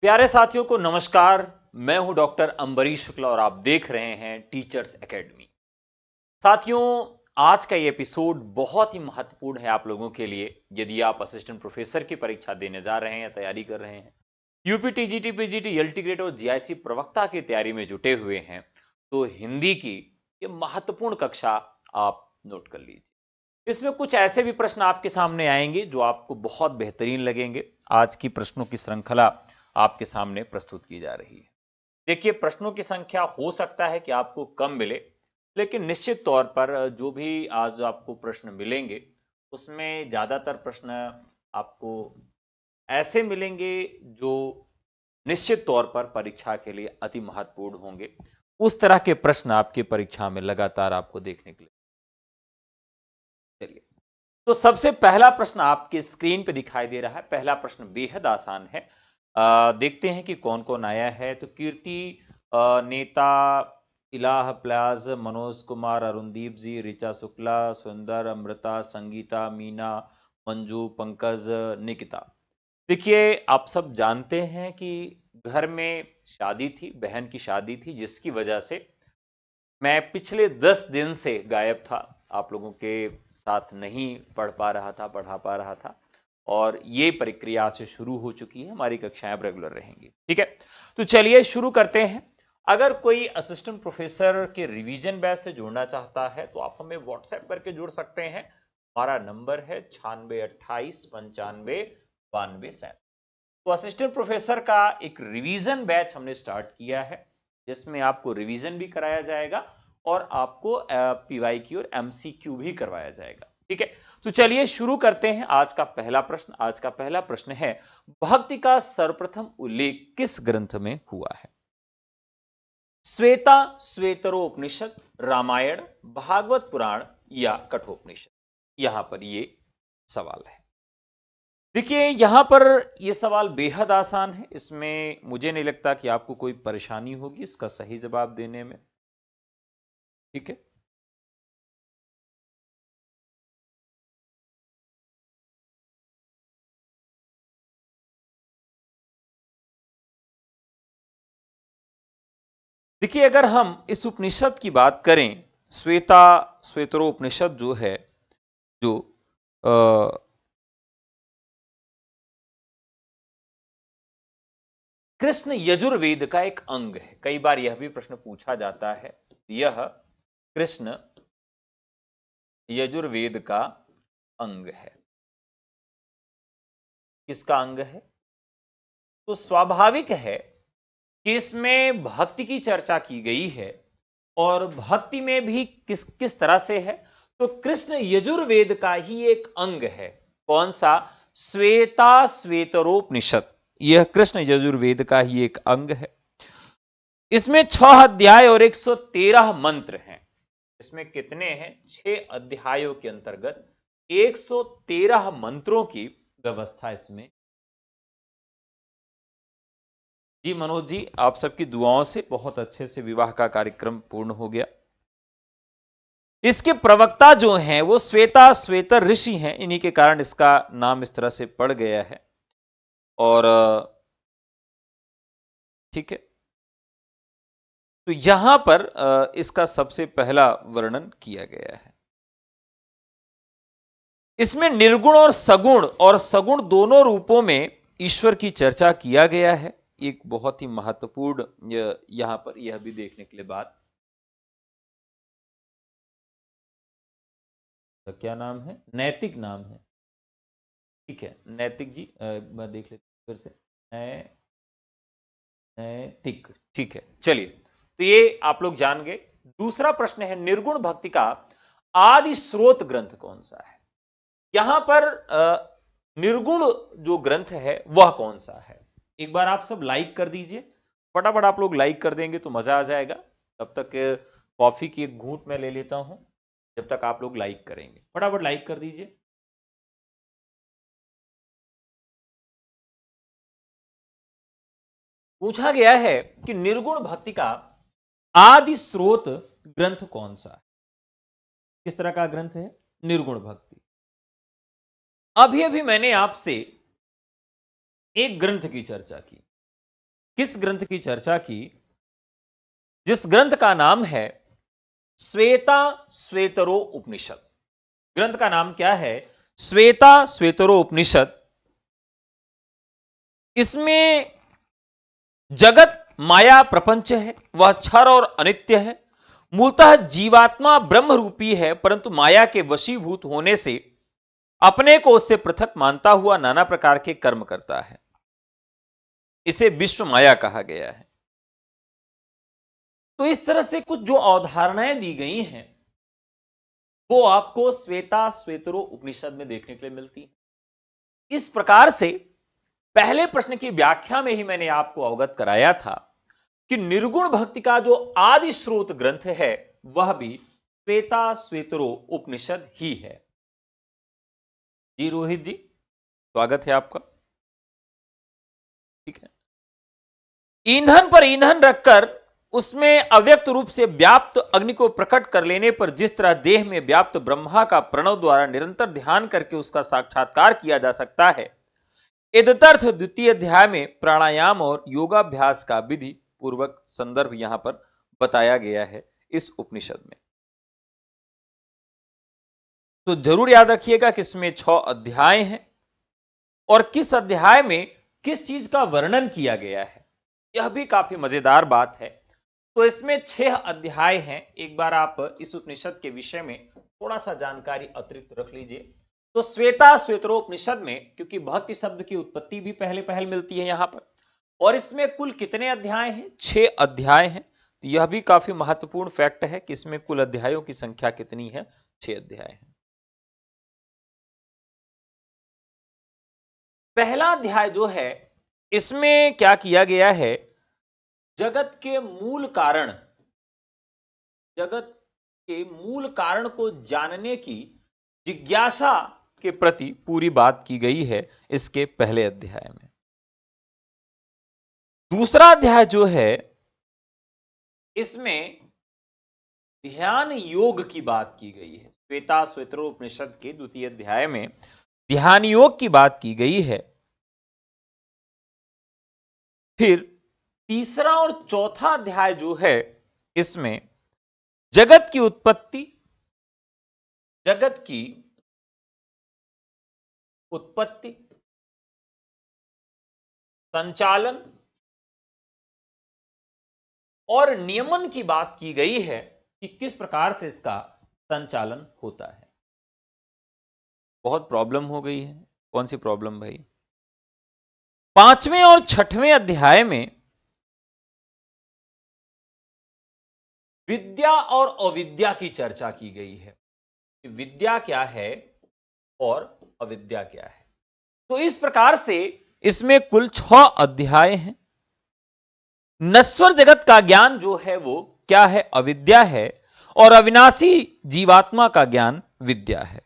प्यारे साथियों को नमस्कार। मैं हूं डॉक्टर अंबरीश शुक्ला और आप देख रहे हैं टीचर्स एकेडमी। साथियों, आज का ये एपिसोड बहुत ही महत्वपूर्ण है आप लोगों के लिए। यदि आप असिस्टेंट प्रोफेसर की परीक्षा देने जा रहे हैं या तैयारी कर रहे हैं, UP TGT PGT LT grade और जीआईसी प्रवक्ता की तैयारी में जुटे हुए हैं, तो हिंदी की ये महत्वपूर्ण कक्षा आप नोट कर लीजिए। इसमें कुछ ऐसे भी प्रश्न आपके सामने आएंगे जो आपको बहुत बेहतरीन लगेंगे। आज की प्रश्नों की श्रृंखला आपके सामने प्रस्तुत की जा रही है। देखिए, प्रश्नों की संख्या हो सकता है कि आपको कम मिले, लेकिन निश्चित तौर पर जो भी आज आपको प्रश्न मिलेंगे उसमें ज्यादातर प्रश्न आपको ऐसे मिलेंगे जो निश्चित तौर पर परीक्षा के लिए अति महत्वपूर्ण होंगे। उस तरह के प्रश्न आपकी परीक्षा में लगातार आपको देखने के लिए। चलिए, तो सबसे पहला प्रश्न आपके स्क्रीन पे दिखाई दे रहा है। पहला प्रश्न बेहद आसान है। देखते हैं कि कौन कौन आया है। तो कीर्ति, नेता, इलाह प्लाज, मनोज कुमार, अरुणदीप जी, ऋचा शुक्ला, सुंदर, अमृता, संगीता, मीना, मंजू, पंकज, निकिता। देखिए, आप सब जानते हैं कि घर में शादी थी, बहन की शादी थी, जिसकी वजह से मैं पिछले 10 दिन से गायब था। आप लोगों के साथ नहीं पढ़ पा रहा था, पढ़ा पा रहा था। और ये प्रक्रिया से शुरू हो चुकी है। हमारी कक्षाएं अब रेगुलर रहेंगी। ठीक है, तो चलिए शुरू करते हैं। अगर कोई असिस्टेंट प्रोफेसर के रिवीजन बैच से जुड़ना चाहता है तो आप हमें व्हाट्सएप करके जुड़ सकते हैं। हमारा नंबर है 9628959297। तो असिस्टेंट प्रोफेसर का एक रिवीजन बैच हमने स्टार्ट किया है, जिसमें आपको रिवीजन भी कराया जाएगा और आपको पीवाईक्यू और एमसीक्यू भी करवाया जाएगा। ठीक है, तो चलिए शुरू करते हैं। आज का पहला प्रश्न, आज का पहला प्रश्न है, भक्ति का सर्वप्रथम उल्लेख किस ग्रंथ में हुआ है? श्वेता श्वेतरोपनिषद, रामायण, भागवत पुराण या कठोपनिषद? यहां पर ये सवाल है। देखिए, यहां पर यह सवाल बेहद आसान है। इसमें मुझे नहीं लगता कि आपको कोई परेशानी होगी इसका सही जवाब देने में। ठीक है, देखिए, अगर हम इस उपनिषद की बात करें, श्वेता श्वेतरोपनिषद जो है, जो कृष्ण यजुर्वेद का एक अंग है। कई बार यह भी प्रश्न पूछा जाता है। यह कृष्ण यजुर्वेद का अंग है। किसका अंग है? तो स्वाभाविक है कि इसमें भक्ति की चर्चा की गई है और भक्ति में भी किस किस तरह से है। तो कृष्ण यजुर्वेद का ही एक अंग है। कौन सा? श्वेता श्वेतरोपनिषद, यह कृष्ण यजुर्वेद का ही एक अंग है। इसमें 6 अध्याय और 113 मंत्र हैं। इसमें कितने हैं? 6 अध्यायों के अंतर्गत 113 मंत्रों की व्यवस्था इसमें। जी मनोज जी, आप सबकी दुआओं से बहुत अच्छे से विवाह का कार्यक्रम पूर्ण हो गया। इसके प्रवक्ता जो हैं वो श्वेता श्वेतर ऋषि हैं, इन्हीं के कारण इसका नाम इस तरह से पड़ गया है। और ठीक है, तो यहां पर इसका सबसे पहला वर्णन किया गया है। इसमें निर्गुण और सगुण दोनों रूपों में ईश्वर की चर्चा किया गया है। एक बहुत ही महत्वपूर्ण यहां पर यह भी देखने के लिए बात। तो क्या नाम है? नैतिक नाम है। ठीक है, नैतिक जी, मैं देख लेता हूं फिर से। नैतिक, ठीक है, चलिए। तो ये आप लोग जान गए। दूसरा प्रश्न है, निर्गुण भक्ति का आदि स्रोत ग्रंथ कौन सा है? यहां पर निर्गुण जो ग्रंथ है वह कौन सा है? एक बार आप सब लाइक कर दीजिए। फटाफट आप लोग लाइक कर देंगे तो मजा आ जाएगा। तब तक कॉफी की एक घूंट मैं ले लेता हूं, जब तक आप लोग लाइक करेंगे। फटाफट लाइक कर दीजिए। पूछा गया है कि निर्गुण भक्ति का आदि स्रोत ग्रंथ कौन सा है? किस तरह का ग्रंथ है? निर्गुण भक्ति। अभी अभी मैंने आपसे एक ग्रंथ की चर्चा की। किस ग्रंथ की चर्चा की, जिस ग्रंथ का नाम है श्वेता श्वेतरो उपनिषद। ग्रंथ का नाम क्या है? श्वेता श्वेतरो उपनिषद। इसमें जगत माया प्रपंच है, वह क्षर और अनित्य है। मूलतः जीवात्मा ब्रह्म रूपी है, परंतु माया के वशीभूत होने से अपने को उससे पृथक मानता हुआ नाना प्रकार के कर्म करता है। इसे विश्व माया कहा गया है। तो इस तरह से कुछ जो अवधारणाएं दी गई हैं वो आपको श्वेता श्वेतरो उपनिषद में देखने के लिए मिलती है। इस प्रकार से पहले प्रश्न की व्याख्या में ही मैंने आपको अवगत कराया था कि निर्गुण भक्ति का जो आदि स्रोत ग्रंथ है वह भी श्वेता श्वेतरो उपनिषद ही है। जी रोहित जी, स्वागत है आपका। ठीक है। ईंधन पर ईंधन रखकर उसमें अव्यक्त रूप से व्याप्त अग्नि को प्रकट कर लेने पर जिस तरह देह में व्याप्त ब्रह्मा का प्रणव द्वारा निरंतर ध्यान करके उसका साक्षात्कार किया जा सकता है, एतदर्थ द्वितीय अध्याय में प्राणायाम और योगाभ्यास का विधि पूर्वक संदर्भ यहां पर बताया गया है इस उपनिषद में। तो जरूर याद रखिएगा कि इसमें 6 अध्याय हैं और किस अध्याय में किस चीज का वर्णन किया गया है यह भी काफी मजेदार बात है। तो इसमें 6 अध्याय हैं। एक बार आप इस उपनिषद के विषय में थोड़ा सा जानकारी अतिरिक्त रख लीजिए। तो श्वेता श्वेतरोपनिषद में, क्योंकि भक्ति शब्द की उत्पत्ति भी पहले पहल मिलती है यहां पर, और इसमें कुल कितने अध्याय हैं? 6 अध्याय हैं। तो यह भी काफी महत्वपूर्ण फैक्ट है कि इसमें कुल अध्यायों की संख्या कितनी है? 6 अध्याय हैं। पहला अध्याय जो है इसमें क्या किया गया है? जगत के मूल कारण, जगत के मूल कारण को जानने की जिज्ञासा के प्रति पूरी बात की गई है इसके पहले अध्याय में। दूसरा अध्याय जो है इसमें ध्यान योग की बात की गई है। श्वेता श्वेतरोपनिषद के द्वितीय अध्याय में ध्यान योग की बात की गई है। फिर तीसरा और चौथा अध्याय जो है इसमें जगत की उत्पत्ति, जगत की उत्पत्ति, संचालन और नियमन की बात की गई है कि किस प्रकार से इसका संचालन होता है। बहुत प्रॉब्लम हो गई है। कौन सी प्रॉब्लम भाई? 5वें और 6वें अध्याय में विद्या और अविद्या की चर्चा की गई है। विद्या क्या है और अविद्या क्या है। तो इस प्रकार से इसमें कुल 6 अध्याय हैं। नश्वर जगत का ज्ञान जो है वो क्या है? अविद्या है, और अविनाशी जीवात्मा का ज्ञान विद्या है।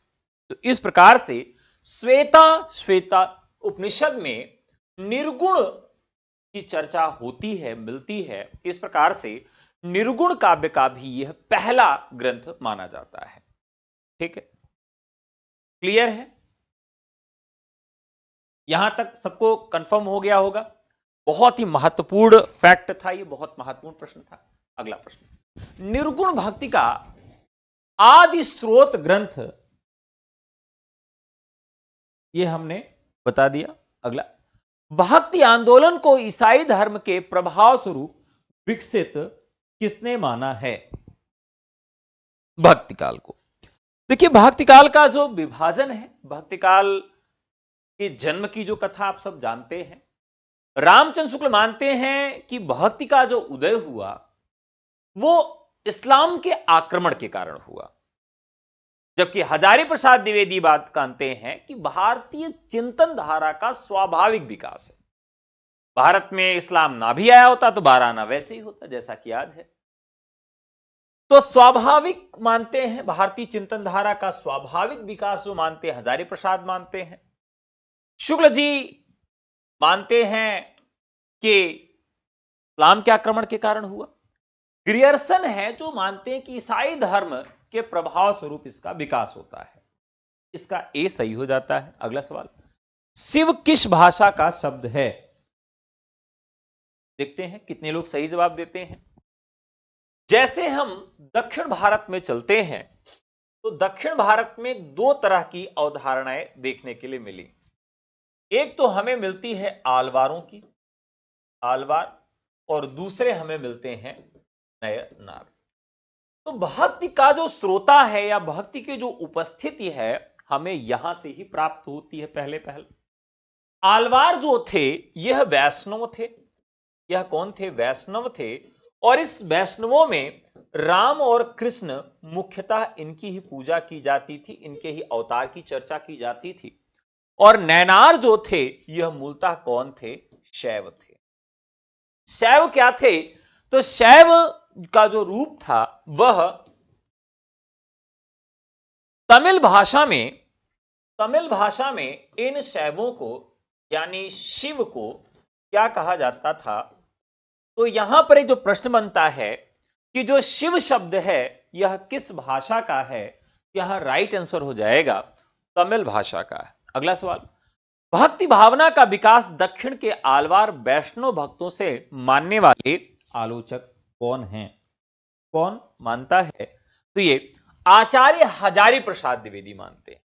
तो इस प्रकार से श्वेता उपनिषद में निर्गुण की चर्चा होती है, मिलती है। इस प्रकार से निर्गुण काव्य का भी यह पहला ग्रंथ माना जाता है। ठीक है, क्लियर है? यहां तक सबको कंफर्म हो गया होगा। बहुत ही महत्वपूर्ण फैक्ट था ये, बहुत महत्वपूर्ण प्रश्न था। अगला प्रश्न, निर्गुण भक्ति का आदि स्रोत ग्रंथ, ये हमने बता दिया। अगला, भक्ति आंदोलन को ईसाई धर्म के प्रभाव स्वरूप विकसित किसने माना है? भक्ति काल को। देखिए, भक्ति काल का जो विभाजन है, भक्ति काल के जन्म की जो कथा आप सब जानते हैं। रामचंद्र शुक्ल मानते हैं कि भक्ति का जो उदय हुआ वो इस्लाम के आक्रमण के कारण हुआ, जबकि हजारी प्रसाद द्विवेदी बात मानते हैं कि भारतीय चिंतन धारा का स्वाभाविक विकास है। भारत में इस्लाम ना भी आया होता तो बाराना वैसे ही होता जैसा कि आज है। तो स्वाभाविक मानते हैं, भारतीय चिंतन धारा का स्वाभाविक विकास जो मानते हैं हजारी प्रसाद मानते हैं। शुक्ल जी मानते हैं कि इस्लाम के आक्रमण के कारण हुआ। ग्रियर्सन है जो मानते हैं कि ईसाई धर्म के प्रभाव स्वरूप इसका विकास होता है। इसका ए सही हो जाता है। अगला सवाल, शिव किस भाषा का शब्द है? देखते हैं कितने लोग सही जवाब देते हैं। जैसे हम दक्षिण भारत में चलते हैं तो दक्षिण भारत में दो तरह की अवधारणाएं देखने के लिए मिली। एक तो हमें मिलती है आलवारों की, आलवार, और दूसरे हमें मिलते हैं नयनार। तो भक्ति का जो श्रोता है या भक्ति की जो उपस्थिति है हमें यहां से ही प्राप्त होती है। पहले पहले आलवार जो थे यह वैष्णव थे। यह कौन थे? वैष्णव थे। और इस वैष्णवों में राम और कृष्ण मुख्यतः इनकी ही पूजा की जाती थी, इनके ही अवतार की चर्चा की जाती थी। और नैनार जो थे यह मूलतः कौन थे? शैव थे। शैव क्या थे? तो शैव का जो रूप था वह तमिल भाषा में इन शैवों को यानी शिव को क्या कहा जाता था? तो यहां पर एक जो प्रश्न बनता है कि जो शिव शब्द है यह किस भाषा का है? यह राइट आंसर हो जाएगा तमिल भाषा का है। अगला सवाल, भक्ति भावना का विकास दक्षिण के आलवार वैष्णव भक्तों से मानने वाले आलोचक कौन हैं? कौन मानता है? तो ये आचार्य हजारी प्रसाद द्विवेदी मानते हैं।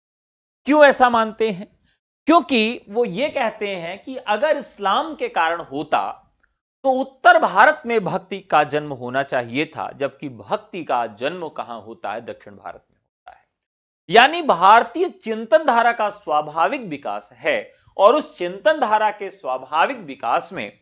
क्यों ऐसा मानते हैं? क्योंकि वो ये कहते हैं कि अगर इस्लाम के कारण होता तो उत्तर भारत में भक्ति का जन्म होना चाहिए था, जबकि भक्ति का जन्म कहां होता है? दक्षिण भारत में होता है। यानी भारतीय चिंतन धारा का स्वाभाविक विकास है और उस चिंतन धारा के स्वाभाविक विकास में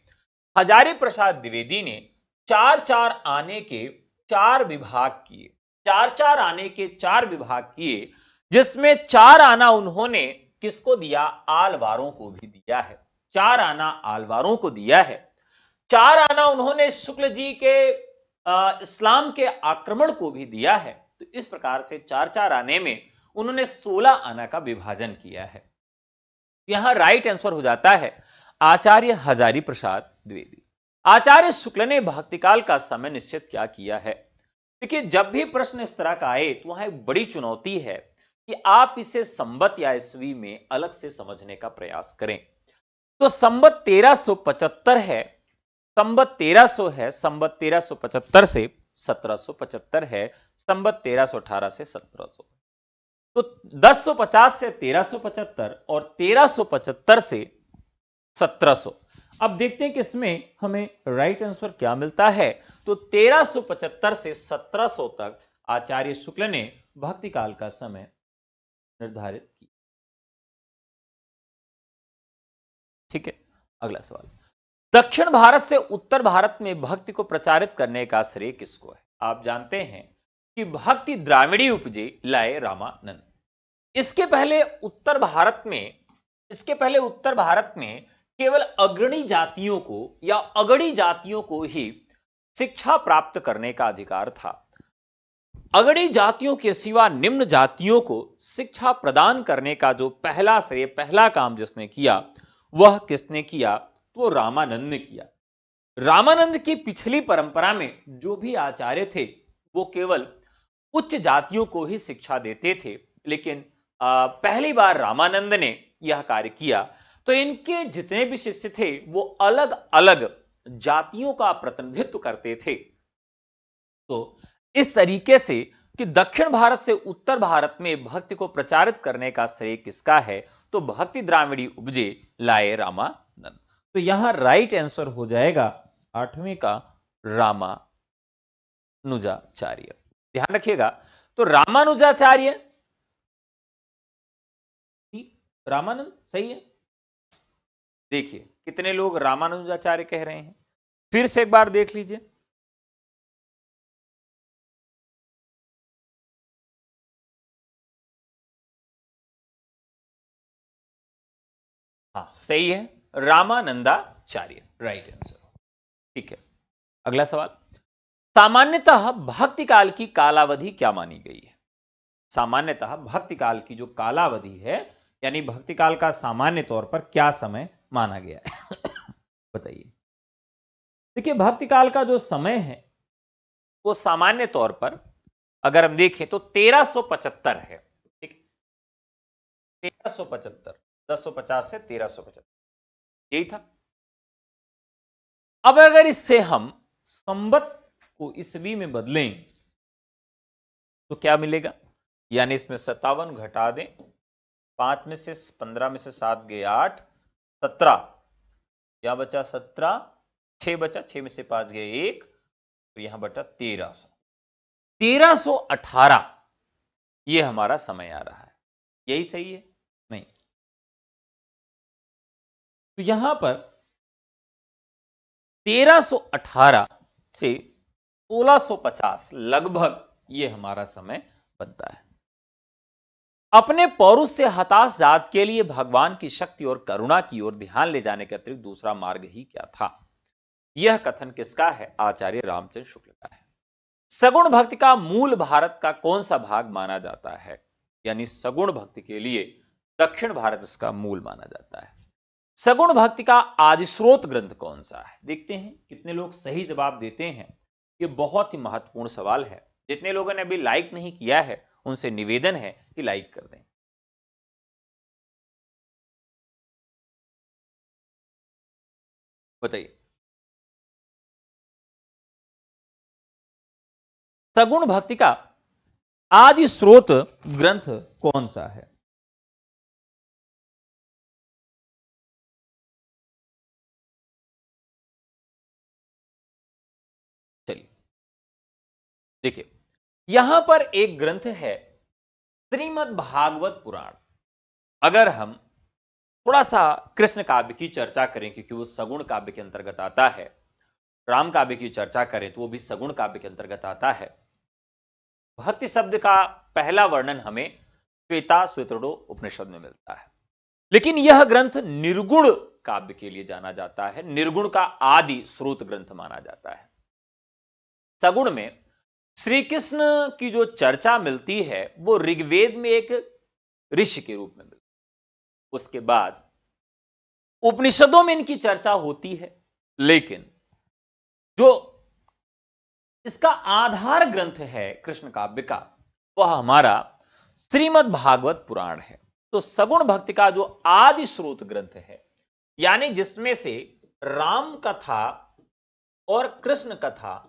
हजारी प्रसाद द्विवेदी ने चार चार आने के चार विभाग किए। चार चार आने के चार विभाग किए, जिसमें चार आना उन्होंने किसको दिया? आलवारों को भी दिया है। चार आना आलवारों को दिया है। चार आना उन्होंने शुक्ल जी के इस्लाम के आक्रमण को भी दिया है। तो इस प्रकार से चार चार आने में उन्होंने 16 आना का विभाजन किया है। यहां राइट आंसर हो जाता है आचार्य हजारी प्रसाद द्विवेदी। आचार्य शुक्ल ने भक्तिकाल का समय निश्चित क्या किया है? देखिए, जब भी प्रश्न इस तरह का आए तो वहां एक बड़ी चुनौती है कि आप इसे संवत या ईस्वी में अलग से समझने का प्रयास करें। तो संवत 1375 है, संवत 1300 है, संवत 1375 से 1775 है, संवत 1318 से 1700। तो 1050 से 1375 और 1375 से 1700। अब देखते हैं कि इसमें हमें राइट आंसर क्या मिलता है। तो 1375 से 1700 तक आचार्य शुक्ल ने भक्ति काल का समय निर्धारित किया। ठीक है, अगला सवाल, दक्षिण भारत से उत्तर भारत में भक्ति को प्रचारित करने का श्रेय किसको है? आप जानते हैं कि भक्ति द्राविड़ी उपजे लाए रामानंद। इसके पहले उत्तर भारत में केवल अग्रणी जातियों को या अगड़ी जातियों को ही शिक्षा प्राप्त करने का अधिकार था। अगड़ी जातियों के सिवा निम्न जातियों को शिक्षा प्रदान करने का जो पहला श्रेय, पहला काम जिसने किया वह किसने किया? तो रामानंद ने किया। रामानंद की पिछली परंपरा में जो भी आचार्य थे वो केवल उच्च जातियों को ही शिक्षा देते थे, लेकिन पहली बार रामानंद ने यह कार्य किया। तो इनके जितने भी शिष्य थे वो अलग अलग जातियों का प्रतिनिधित्व करते थे। तो इस तरीके से कि दक्षिण भारत से उत्तर भारत में भक्ति को प्रचारित करने का श्रेय किसका है? तो भक्ति द्राविड़ी उपजे लाए रामानंद। तो यहां राइट आंसर हो जाएगा आठवीं का रामानुजाचार्य। ध्यान रखिएगा, तो रामानुजाचार्य, रामानंद सही है। देखिए कितने लोग रामानुजाचार्य कह रहे हैं, फिर से एक बार देख लीजिए। हाँ सही है, रामानंदाचार्य राइट आंसर। ठीक है, अगला सवाल, सामान्यतः भक्ति काल की कालावधि क्या मानी गई है? सामान्यतः भक्ति काल की जो कालावधि है यानी भक्ति काल का सामान्य तौर पर क्या समय माना गया है? बताइए। देखिए, भक्ति काल का जो समय है वो सामान्य तौर पर अगर हम देखें तो 1375 है। ठीक है, 1375, 1050 से 1375 यही था। अब अगर इससे हम संवत को ईस्वी में बदलें तो क्या मिलेगा, यानी इसमें 57 घटा दें, 5 में से 15 में से 7 गए 8, 17, क्या बचा 17, 6 बचा, 6 में से 5 गए 1, तो यहां बटा 1318 ये हमारा समय आ रहा है। यही सही है? नहीं, तो यहां पर 1318 से 1650 लगभग ये हमारा समय बनता है। अपने पौरुष से हताश जात के लिए भगवान की शक्ति और करुणा की ओर ध्यान ले जाने के अतिरिक्त दूसरा मार्ग ही क्या था? यह कथन किसका है? आचार्य रामचंद्र शुक्ल का है। सगुण भक्ति का मूल भारत का कौन सा भाग माना जाता है? यानी सगुण भक्ति के लिए दक्षिण भारत इसका मूल माना जाता है। सगुण भक्ति का आदि स्रोत ग्रंथ कौन सा है? देखते हैं कितने लोग सही जवाब देते हैं। ये बहुत ही महत्वपूर्ण सवाल है। जितने लोगों ने अभी लाइक नहीं किया है उनसे निवेदन है कि लाइक कर दें। बताइए, सगुण भक्ति का आदि स्रोत ग्रंथ कौन सा है? चलिए देखिए, यहां पर एक ग्रंथ है श्रीमद् भागवत पुराण। अगर हम थोड़ा सा कृष्ण काव्य की चर्चा करें, क्योंकि वो सगुण काव्य के अंतर्गत आता है, राम काव्य की चर्चा करें तो वो भी सगुण काव्य के अंतर्गत आता है। भक्ति शब्द का पहला वर्णन हमें श्वेता श्वेतड़ो उपनिषद में मिलता है, लेकिन यह ग्रंथ निर्गुण काव्य के लिए जाना जाता है, निर्गुण का आदि स्रोत ग्रंथ माना जाता है। सगुण में श्री कृष्ण की जो चर्चा मिलती है वो ऋग्वेद में एक ऋषि के रूप में मिलती है। उसके बाद उपनिषदों में इनकी चर्चा होती है, लेकिन जो इसका आधार ग्रंथ है कृष्ण काव्य का वह हमारा श्रीमद् भागवत पुराण है। तो सगुण भक्ति का जो आदि स्रोत ग्रंथ है, यानी जिसमें से राम कथा और कृष्ण कथा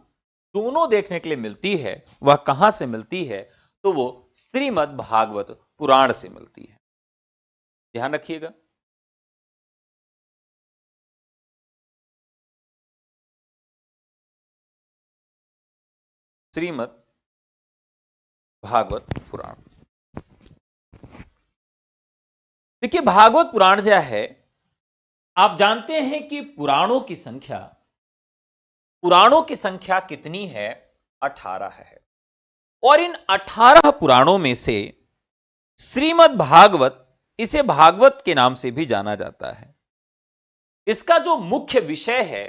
दोनों देखने के लिए मिलती है, वह कहां से मिलती है? तो वो श्रीमद् भागवत पुराण से मिलती है। ध्यान रखिएगा। श्रीमद् भागवत पुराण। देखिए, भागवत पुराण जो है, आप जानते हैं कि पुराणों की संख्या कितनी है? 18 है। और इन 18 पुराणों में से श्रीमद् भागवत, इसे भागवत के नाम से भी जाना जाता है। इसका जो मुख्य विषय है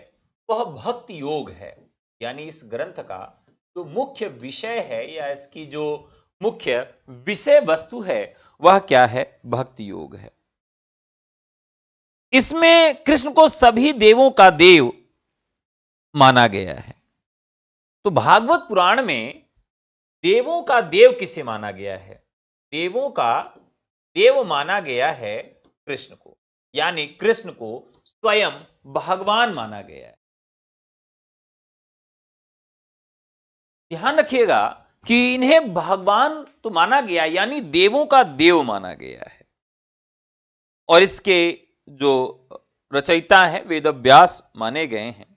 वह भक्ति योग है। यानी इस ग्रंथ का जो मुख्य विषय है या इसकी जो मुख्य विषय वस्तु है वह क्या है? भक्ति योग है। इसमें कृष्ण को सभी देवों का देव माना गया है। तो भागवत पुराण में देवों का देव किसे माना गया है? देवों का देव माना गया है कृष्ण को, यानी कृष्ण को स्वयं भगवान माना गया है। ध्यान रखिएगा कि इन्हें भगवान तो माना गया, यानी देवों का देव माना गया है। और इसके जो रचयिता हैं वेद व्यास माने गए हैं।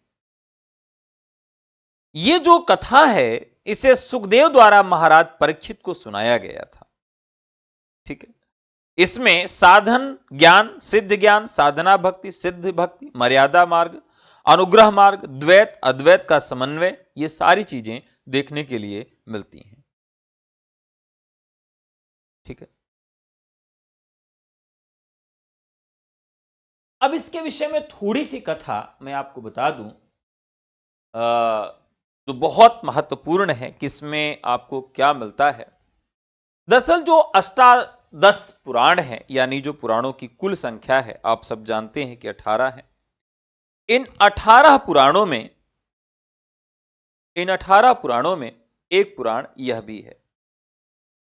ये जो कथा है इसे सुखदेव द्वारा महाराज परीक्षित को सुनाया गया था। ठीक है, इसमें साधन ज्ञान, सिद्ध ज्ञान, साधना भक्ति, सिद्ध भक्ति, मर्यादा मार्ग, अनुग्रह मार्ग, द्वैत अद्वैत का समन्वय, ये सारी चीजें देखने के लिए मिलती हैं। ठीक है, अब इसके विषय में थोड़ी सी कथा मैं आपको बता दूं जो बहुत महत्वपूर्ण है कि इसमें आपको क्या मिलता है। दरअसल जो अष्टादश पुराण है, यानी जो पुराणों की कुल संख्या है, आप सब जानते हैं कि 18 है। इन 18 पुराणों में एक पुराण यह भी है।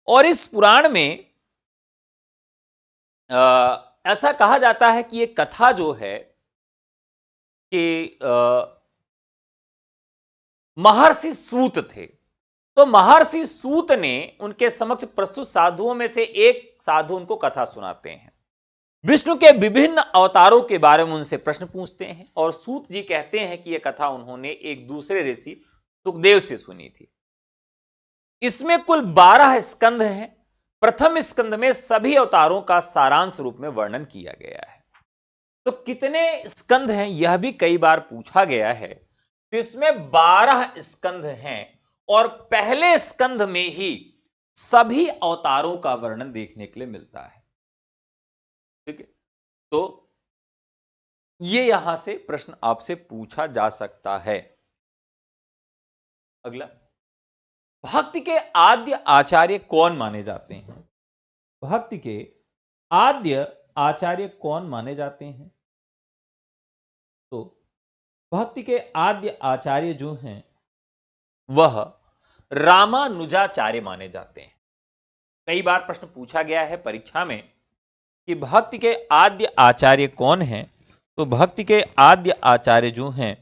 और इस पुराण में ऐसा कहा जाता है कि ये कथा जो है कि महर्षि सूत थे। तो महर्षि सूत ने उनके समक्ष प्रस्तुत साधुओं में से एक साधु उनको कथा सुनाते हैं, विष्णु के विभिन्न अवतारों के बारे में उनसे प्रश्न पूछते हैं, और सूत जी कहते हैं कि यह कथा उन्होंने एक दूसरे ऋषि सुखदेव से सुनी थी। इसमें कुल 12 स्कंध हैं। प्रथम स्कंध में सभी अवतारों का सारांश रूप में वर्णन किया गया है। तो कितने स्कंध हैं यह भी कई बार पूछा गया है। तो इसमें 12 स्कंध हैं, और पहले स्कंध में ही सभी अवतारों का वर्णन देखने के लिए मिलता है। ठीक है, तो ये यहां से प्रश्न आपसे पूछा जा सकता है। अगला, भक्ति के आद्य आचार्य कौन माने जाते हैं? भक्ति के आद्य आचार्य कौन माने जाते हैं? तो भक्ति के आद्य आचार्य जो हैं वह रामानुजाचार्य माने जाते हैं। कई बार प्रश्न पूछा गया है परीक्षा में कि भक्ति के आद्य आचार्य कौन हैं? तो भक्ति के आद्य आचार्य जो हैं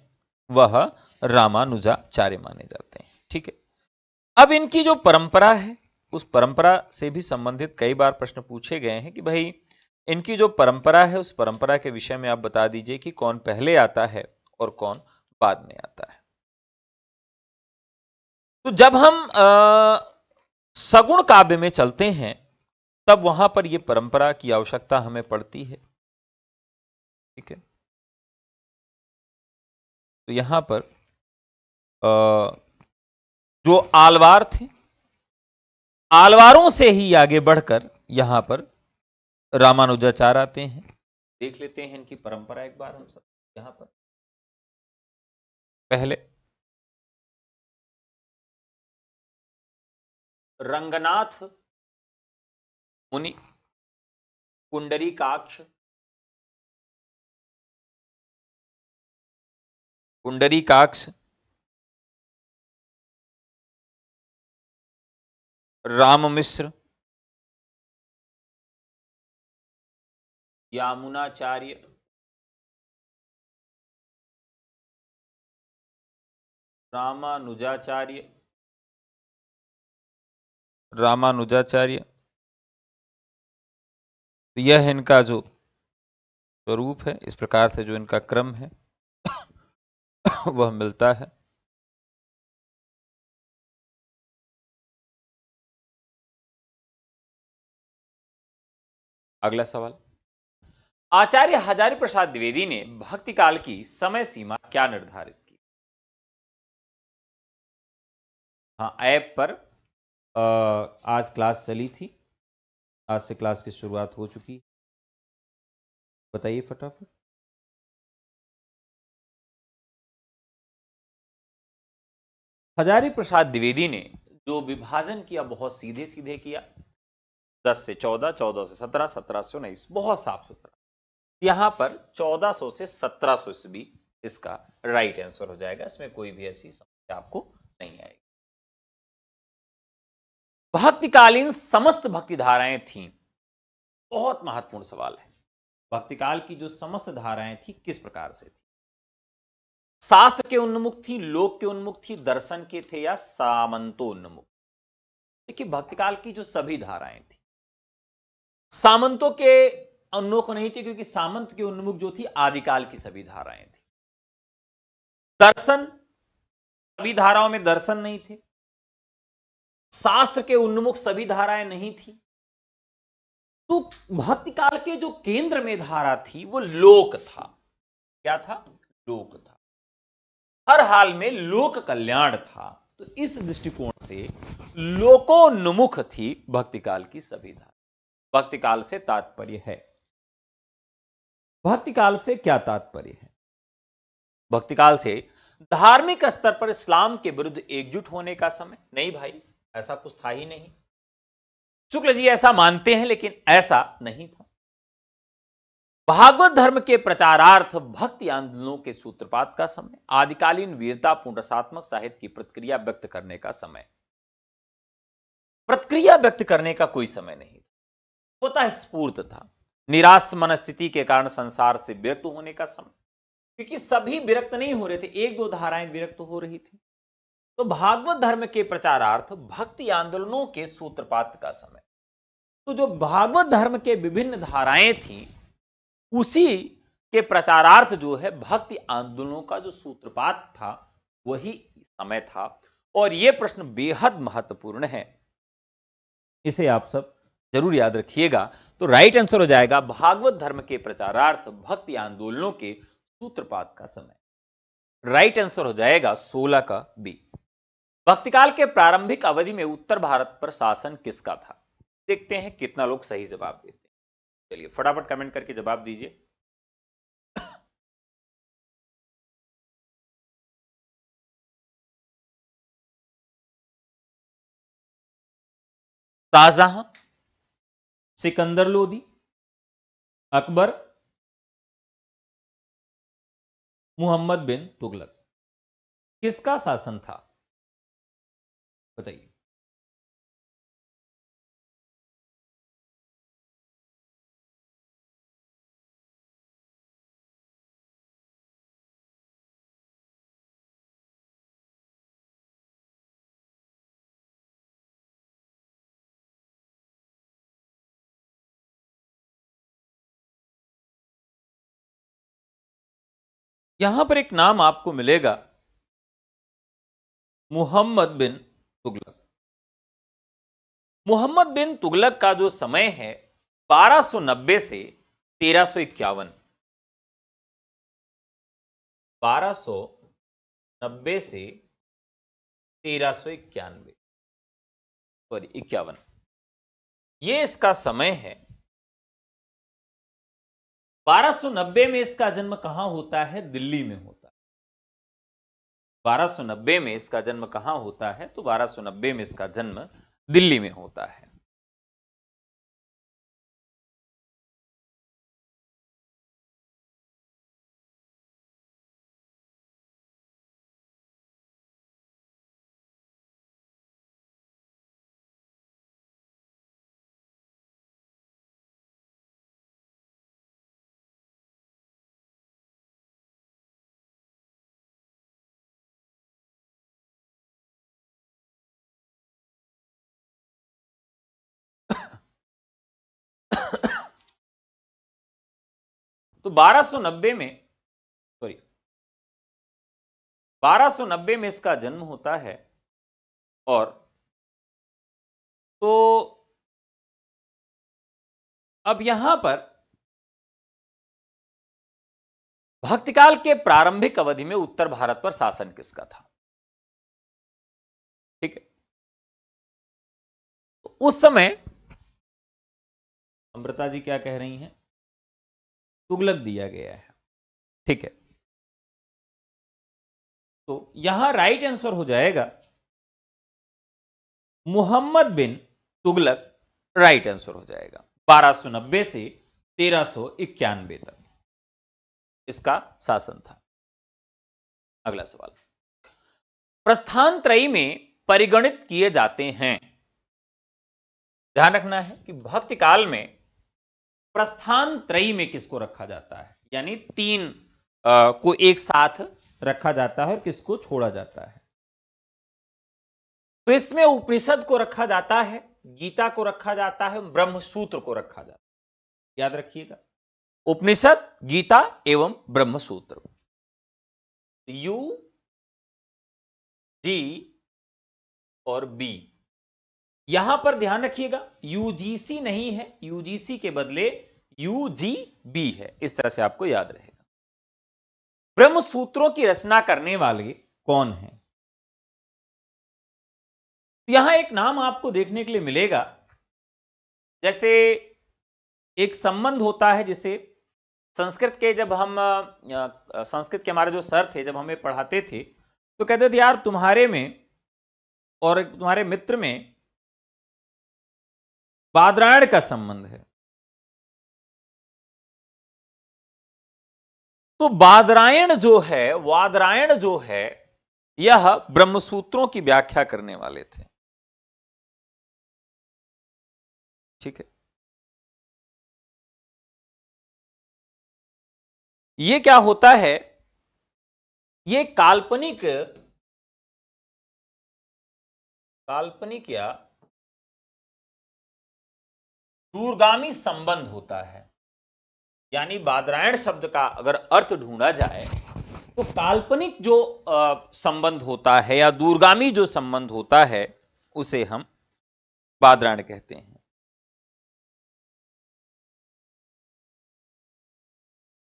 वह रामानुजाचार्य माने जाते हैं। ठीक है, अब इनकी जो परंपरा है उस परंपरा से भी संबंधित कई बार प्रश्न पूछे गए हैं कि भाई इनकी जो परंपरा है उस परंपरा के विषय में आप बता दीजिए कि कौन पहले आता है और कौन बाद में आता है। तो जब हम सगुण काव्य में चलते हैं तब वहां पर यह परंपरा की आवश्यकता हमें पड़ती है। ठीक है, तो यहां पर जो आलवार थे, आलवारों से ही आगे बढ़कर यहां पर रामानुजाचार्य आते हैं। देख लेते हैं इनकी परंपरा एक बार हम सब। यहां पर पहले रंगनाथ मुनि, पुंडरीकाक्ष, पुंडरीकाक्ष, राम मिश्र, यामुनाचार्य, रामानुजाचार्य, रामानुजाचार्य, यह इनका जो स्वरूप है, इस प्रकार से जो इनका क्रम है वह मिलता है। अगला सवाल, आचार्य हजारी प्रसाद द्विवेदी ने भक्ति काल की समय सीमा क्या निर्धारित की? हाँ, ऐप पर आज क्लास चली थी, आज से क्लास की शुरुआत हो चुकी, बताइए फटाफट। हजारी प्रसाद द्विवेदी ने जो विभाजन किया बहुत सीधे सीधे किया, 10 से 14, 14 से 17, 17 से 19, बहुत साफ सुथरा। यहां पर 1400 से 1700 ईस्वी इसका राइट आंसर हो जाएगा, इसमें कोई भी ऐसी समस्या आपको नहीं आएगी। भक्तिकालीन समस्त भक्ति धाराएं थीं, बहुत महत्वपूर्ण सवाल है। भक्तिकाल की जो समस्त धाराएं थी किस प्रकार से थी? शास्त्र के उन्मुख थी, लोक के उन्मुख थी, दर्शन के थे, या सामंतोन्मुख? देखिए, भक्तिकाल की जो सभी धाराएं थी, सामंतों के उन्मुख नहीं थी, क्योंकि सामंत के उन्मुख जो थी आदिकाल की सभी धाराएं थी। दर्शन, सभी धाराओं में दर्शन नहीं थे। शास्त्र के उन्मुख सभी धाराएं नहीं थी। तो भक्तिकाल के जो केंद्र में धारा थी वो लोक था। क्या था? लोक था। हर हाल में लोक कल्याण था। तो इस दृष्टिकोण से लोकोन्मुख थी भक्तिकाल की सभी धारा। भक्तिकाल से तात्पर्य है, भक्तिकाल से क्या तात्पर्य है? भक्तिकाल से धार्मिक स्तर पर इस्लाम के विरुद्ध एकजुट होने का समय? नहीं भाई, ऐसा कुछ था ही नहीं। शुक्ल जी ऐसा मानते हैं, लेकिन ऐसा नहीं था। भागवत धर्म के प्रचारार्थ भक्ति आंदोलनों के सूत्रपात का समय, आदिकालीन वीरतापूर्ण रसात्मक साहित्य की प्रतिक्रिया व्यक्त करने का समय। प्रतिक्रिया व्यक्त करने का कोई समय नहीं था, स्वतः स्फूर्त था। निराश मनस्थिति के कारण संसार से विरक्त होने का समय, क्योंकि सभी विरक्त नहीं हो रहे थे, एक दो धाराएं विरक्त हो रही थी। तो भागवत धर्म के प्रचारार्थ भक्ति आंदोलनों के सूत्रपात का समय। तो जो भागवत धर्म के विभिन्न धाराएं थी, उसी के प्रचारार्थ जो है भक्ति आंदोलनों का जो सूत्रपात था वही समय था। और यह प्रश्न बेहद महत्वपूर्ण है, इसे आप सब जरूर याद रखिएगा। तो राइट आंसर हो जाएगा भागवत धर्म के प्रचारार्थ भक्ति आंदोलनों के सूत्रपात का समय। राइट आंसर हो जाएगा 16 का बी। भक्तिकाल के प्रारंभिक अवधि में उत्तर भारत पर शासन किसका था? देखते हैं कितना लोग सही जवाब देते हैं। चलिए फटाफट कमेंट करके जवाब दीजिए। शाहजहां, सिकंदर लोदी, अकबर, मोहम्मद बिन तुगलक, किसका शासन था? बताइए। यहां पर एक नाम आपको मिलेगा, मोहम्मद बिन तुगलक। मोहम्मद बिन तुगलक का जो समय है 1290 से 1351, 1290 से 1391 सॉरी 51, ये इसका समय है। 1290 में इसका जन्म कहां होता है? दिल्ली में होता है। 1290 में इसका जन्म कहां होता है? तो 1290 में इसका जन्म दिल्ली में होता है। तो 1290 में सॉरी 1290 में इसका जन्म होता है। और तो अब यहां पर भक्तिकाल के प्रारंभिक अवधि में उत्तर भारत पर शासन किसका था? ठीक है, तो उस समय अमृता जी क्या कह रही हैं? तुगलक दिया गया है। ठीक है, तो यहां राइट आंसर हो जाएगा मोहम्मद बिन तुगलक। राइट आंसर हो जाएगा 1290 से 1391 तक इसका शासन था। अगला सवाल, प्रस्थान त्रयी में परिगणित किए जाते हैं। ध्यान रखना है कि भक्ति काल में प्रस्थान त्रयी में किसको रखा जाता है, यानी तीन को एक साथ रखा जाता है और किसको छोड़ा जाता है। तो इसमें उपनिषद को रखा जाता है, गीता को रखा जाता है, ब्रह्म सूत्र को रखा जाता है। याद रखिएगा, उपनिषद, गीता एवं ब्रह्म सूत्र। यू, जी और बी। यहां पर ध्यान रखिएगा यूजीसी नहीं है, यूजीसी के बदले यूजीबी है। इस तरह से आपको याद रहेगा। ब्रह्म सूत्रों की रचना करने वाले कौन हैं? यहां एक नाम आपको देखने के लिए मिलेगा, जैसे एक संबंध होता है, जिसे संस्कृत के जब हम संस्कृत के हमारे जो सर थे जब हमें पढ़ाते थे तो कहते थे यार तुम्हारे में और तुम्हारे मित्र में बादरायण का संबंध है। तो बादरायण जो है, वादरायण जो है, यह ब्रह्मसूत्रों की व्याख्या करने वाले थे। ठीक है, ये क्या होता है, ये काल्पनिक काल्पनिक या दूरगामी संबंध होता है, यानी बादरायण शब्द का अगर अर्थ ढूंढा जाए तो काल्पनिक जो संबंध होता है या दूरगामी जो संबंध होता है उसे हम बादरायण कहते हैं।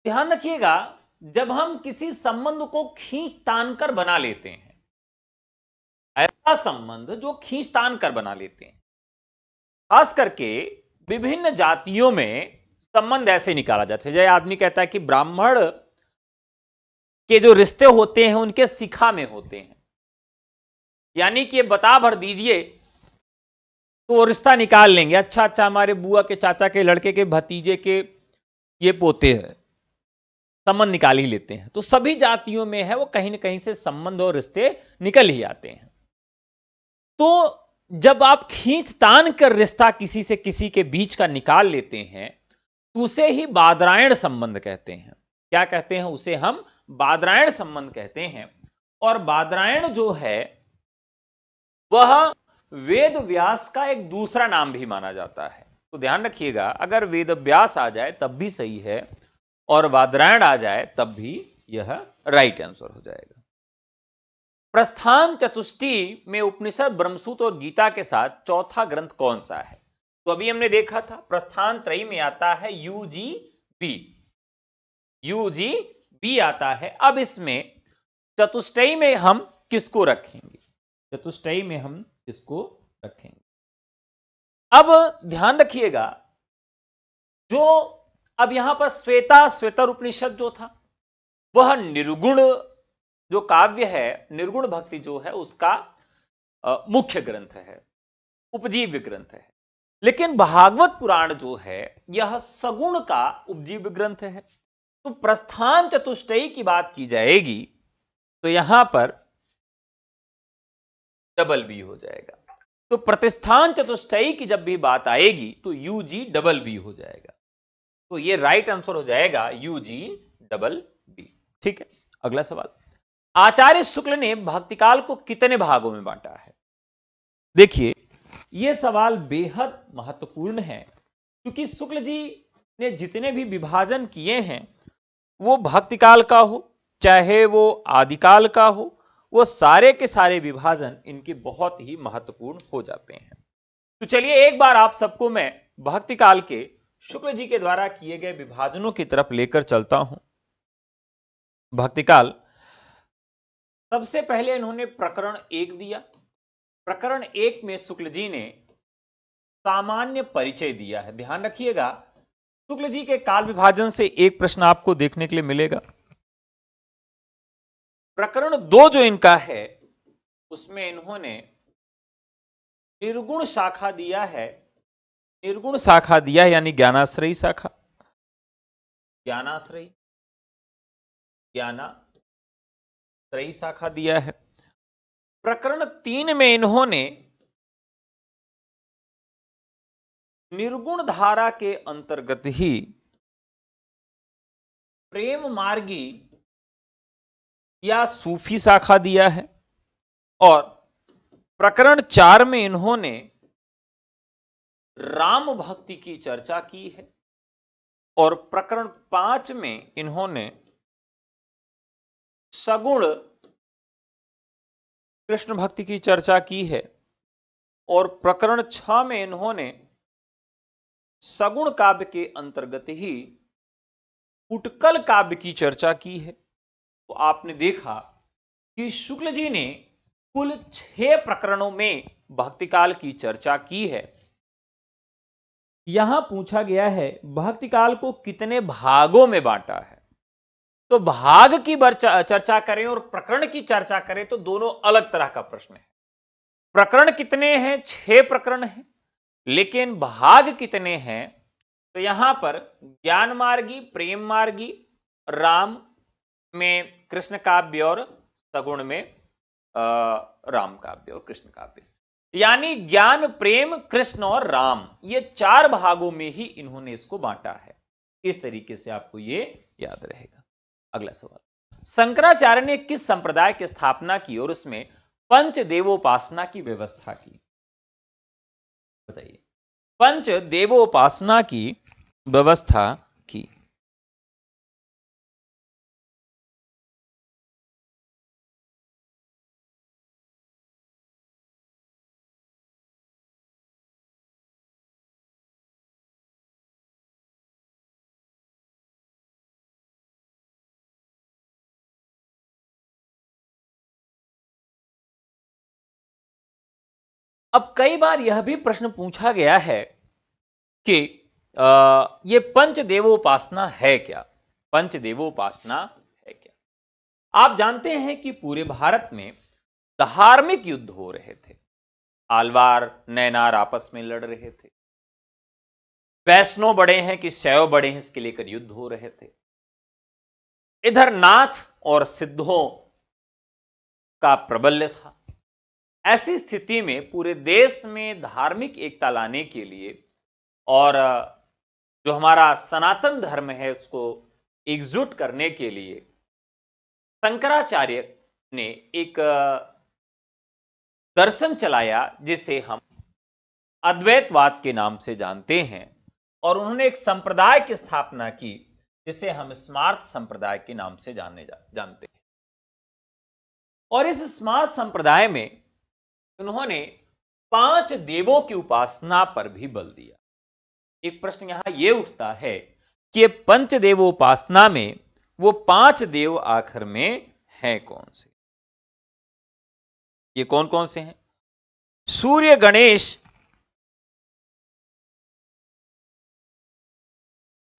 ध्यान रखिएगा, जब हम किसी संबंध को खींच तान कर बना लेते हैं, ऐसा संबंध जो खींच तान कर बना लेते हैं, खास करके विभिन्न जातियों में संबंध ऐसे निकाला जाता है। जैसे आदमी कहता है कि ब्राह्मण के जो रिश्ते होते हैं उनके शिखा में होते हैं, यानी कि बता भर दीजिए तो वो रिश्ता निकाल लेंगे। अच्छा अच्छा, हमारे बुआ के चाचा के लड़के के भतीजे के ये पोते हैं, संबंध निकाल ही लेते हैं। तो सभी जातियों में है वो कहीं ना कहीं से संबंध और रिश्ते निकल ही आते हैं। तो जब आप खींच तान कर रिश्ता किसी से किसी के बीच का निकाल लेते हैं तो उसे ही बादरायण संबंध कहते हैं। क्या कहते हैं? उसे हम बादरायण संबंध कहते हैं। और बादरायण जो है वह वेद व्यास का एक दूसरा नाम भी माना जाता है। तो ध्यान रखिएगा, अगर वेद व्यास आ जाए तब भी सही है और बादरायण आ जाए तब भी यह राइट आंसर हो जाएगा। प्रस्थान चतुष्टय में उपनिषद, ब्रह्मसूत्र और गीता के साथ चौथा ग्रंथ कौन सा है? तो अभी हमने देखा था प्रस्थान त्रयी में आता है यूजीबी, यूजीबी आता है। अब इसमें चतुष्टयी में हम किसको रखेंगे? चतुष्टयी में हम किसको रखेंगे? अब ध्यान रखिएगा, जो अब यहां पर श्वेतर उपनिषद जो था वह निर्गुण जो काव्य है, निर्गुण भक्ति जो है उसका मुख्य ग्रंथ है, उपजीव्य ग्रंथ है। लेकिन भागवत पुराण जो है यह सगुण का उपजीव्य ग्रंथ है। तो प्रस्थान चतुष्टयी की बात की जाएगी तो यहां पर डबल बी हो जाएगा। तो प्रतिष्ठान चतुष्टयी की जब भी बात आएगी तो यूजी डबल बी हो जाएगा। तो ये राइट आंसर हो जाएगा यूजी डबल बी। ठीक है, अगला सवाल, आचार्य शुक्ल ने भक्तिकाल को कितने भागों में बांटा है? देखिए, यह सवाल बेहद महत्वपूर्ण है क्योंकि शुक्ल जी ने जितने भी विभाजन किए हैं वो भक्तिकाल का हो चाहे वो आदिकाल का हो, वो सारे के सारे विभाजन इनके बहुत ही महत्वपूर्ण हो जाते हैं। तो चलिए एक बार आप सबको मैं भक्तिकाल के शुक्ल जी के द्वारा किए गए विभाजनों की तरफ लेकर चलता हूं। भक्तिकाल, सबसे पहले इन्होंने प्रकरण 1 दिया। प्रकरण 1 में शुक्ल जी ने सामान्य परिचय दिया है। ध्यान रखिएगा, शुक्ल जी के काल विभाजन से एक प्रश्न आपको देखने के लिए मिलेगा। प्रकरण 2 जो इनका है उसमें इन्होंने निर्गुण शाखा दिया है, निर्गुण शाखा दिया है यानी ज्ञानाश्रयी शाखा, ज्ञानाश्रयी शाखा दिया है। प्रकरण 3 में इन्होंने निर्गुण धारा के अंतर्गत ही प्रेम मार्गी या सूफी शाखा दिया है। और प्रकरण 4 में इन्होंने राम भक्ति की चर्चा की है। और प्रकरण 5 में इन्होंने सगुण कृष्ण भक्ति की चर्चा की है। और प्रकरण 6 में इन्होंने सगुण काव्य के अंतर्गत ही उत्कल काव्य की चर्चा की है। तो आपने देखा कि शुक्ल जी ने कुल 6 प्रकरणों में भक्तिकाल की चर्चा की है। यहां पूछा गया है भक्तिकाल को कितने भागों में बांटा है। तो भाग की चर्चा करें और प्रकरण की चर्चा करें तो दोनों अलग तरह का प्रश्न है। प्रकरण कितने हैं? 6 प्रकरण हैं, लेकिन भाग कितने हैं? तो यहां पर ज्ञान मार्गी, प्रेम मार्गी, राम में कृष्ण काव्य और सगुण में राम काव्य और कृष्ण काव्य, यानी ज्ञान, प्रेम, कृष्ण और राम, ये 4 भागों में ही इन्होंने इसको बांटा है। इस तरीके से आपको ये याद रहेगा। अगला सवाल, शंकराचार्य ने किस संप्रदाय की स्थापना की और उसमें पंचदेवोपासना की व्यवस्था की? बताइए, पंचदेवोपासना की व्यवस्था की। अब कई बार यह भी प्रश्न पूछा गया है कि ये पंचदेवोपासना है क्या? पंचदेवोपासना है क्या? आप जानते हैं कि पूरे भारत में धार्मिक युद्ध हो रहे थे। आलवार नैनार आपस में लड़ रहे थे। वैष्णव बड़े हैं कि शैव बड़े हैं, इसके लेकर युद्ध हो रहे थे। इधर नाथ और सिद्धों का प्रबल्य था। ऐसी स्थिति में पूरे देश में धार्मिक एकता लाने के लिए और जो हमारा सनातन धर्म है उसको एकजुट करने के लिए शंकराचार्य ने एक दर्शन चलाया जिसे हम अद्वैतवाद के नाम से जानते हैं, और उन्होंने एक संप्रदाय की स्थापना की जिसे हम स्मार्त संप्रदाय के नाम से जानते हैं। और इस स्मार्त संप्रदाय में उन्होंने 5 देवों की उपासना पर भी बल दिया। एक प्रश्न यहां यह उठता है कि पंचदेवोपासना में वो 5 देव आखिर में हैं कौन से? ये कौन कौन से हैं? सूर्य, गणेश,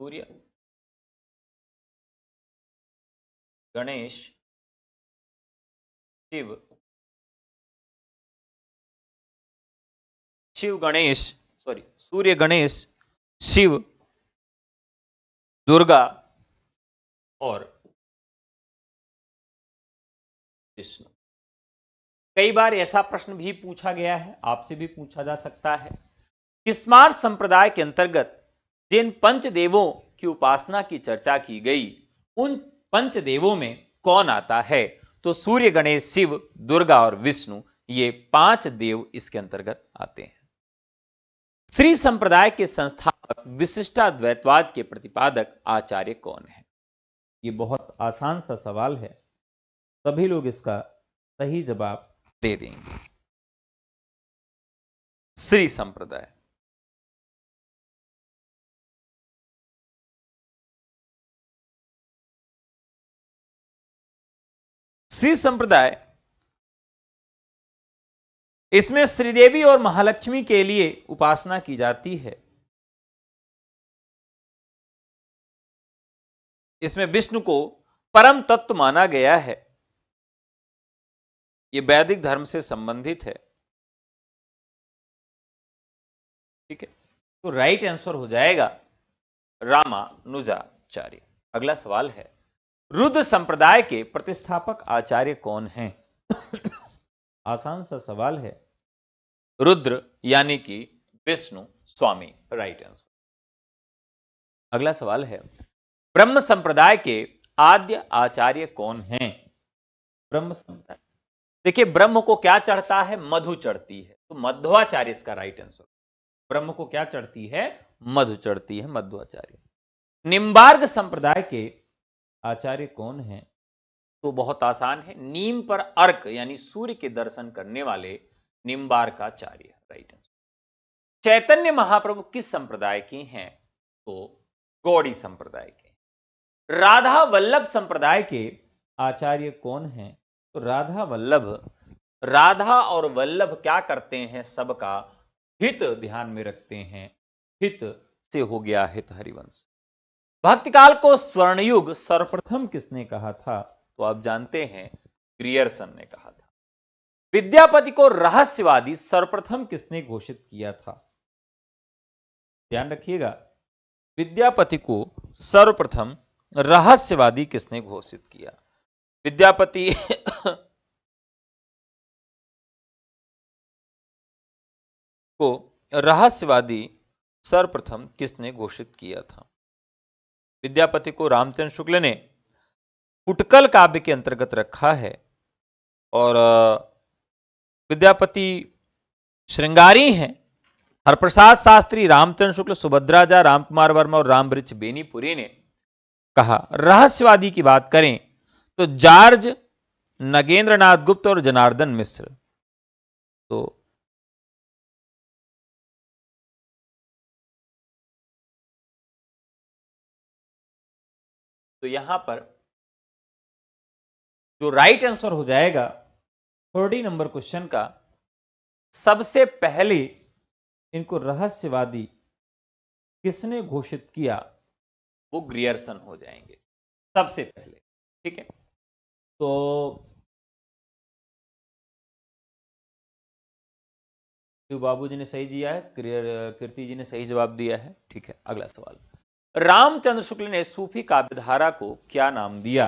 सूर्य, गणेश, शिव, सूर्य, गणेश, शिव, दुर्गा और विष्णु। कई बार ऐसा प्रश्न भी पूछा गया है, आपसे भी पूछा जा सकता है कि स्मार्त संप्रदाय के अंतर्गत जिन पंचदेवों की उपासना की चर्चा की गई उन पंचदेवों में कौन आता है? तो सूर्य, गणेश, शिव, दुर्गा और विष्णु, ये 5 देव इसके अंतर्गत आते हैं। श्री संप्रदाय के संस्थापक विशिष्टाद्वैतवाद के प्रतिपादक आचार्य कौन है? ये बहुत आसान सा सवाल है, सभी लोग इसका सही जवाब दे देंगे। श्री संप्रदाय, श्री संप्रदाय, इसमें श्रीदेवी और महालक्ष्मी के लिए उपासना की जाती है। इसमें विष्णु को परम तत्व माना गया है। यह वैदिक धर्म से संबंधित है। ठीक है, तो राइट आंसर हो जाएगा रामानुजाचार्य। अगला सवाल है, रुद्र संप्रदाय के प्रतिष्ठापक आचार्य कौन हैं? आसान सा सवाल है। रुद्र यानी कि विष्णु स्वामी, राइट आंसर। अगला सवाल है, ब्रह्म संप्रदाय के आद्य आचार्य कौन हैं? ब्रह्म संप्रदाय, देखिए ब्रह्म को क्या चढ़ता है? मधु चढ़ती है, तो मध्वाचार्य इसका राइट आंसर। ब्रह्म को क्या चढ़ती है? मधु चढ़ती है, मध्वाचार्य। निम्बार्क संप्रदाय के आचार्य कौन हैं? तो बहुत आसान है, नीम पर अर्क यानी सूर्य के दर्शन करने वाले निम्बार्काचार्य, राइट आंसर। चैतन्य महाप्रभु किस संप्रदाय के हैं? तो गौड़ी संप्रदाय के। राधा वल्लभ संप्रदाय के आचार्य कौन हैं? तो राधा वल्लभ, राधा और वल्लभ क्या करते हैं? सबका हित ध्यान में रखते हैं। हित से हो गया हित हरिवंश। भक्तिकाल को स्वर्णयुग सर्वप्रथम किसने कहा था? तो आप जानते हैं ग्रियर्सन ने कहा था। विद्यापति को रहस्यवादी सर्वप्रथम किसने घोषित किया था? ध्यान रखिएगा, विद्यापति को सर्वप्रथम रहस्यवादी किसने घोषित किया? विद्यापति को रहस्यवादी सर्वप्रथम किसने घोषित किया था? विद्यापति को रामचंद्र शुक्ल ने फुटकल काव्य के अंतर्गत रखा है और विद्यापति श्रृंगारी हैं, हरप्रसाद शास्त्री, रामचंद्र शुक्ल, सुभद्राजा, रामकुमार वर्मा और रामवृक्ष बेनीपुरी ने कहा। रहस्यवादी की बात करें तो जॉर्ज नगेंद्रनाथ गुप्त और जनार्दन मिश्र। तो यहां पर जो राइट आंसर हो जाएगा 30 नंबर क्वेश्चन का, सबसे पहले इनको रहस्यवादी किसने घोषित किया, वो ग्रियर्सन हो जाएंगे सबसे पहले। ठीक है, तो शिव बाबू जी ने सही दिया है, कीर्ति जी ने सही जवाब दिया है। ठीक है, अगला सवाल, रामचंद्र शुक्ल ने सूफी काव्यधारा को क्या नाम दिया?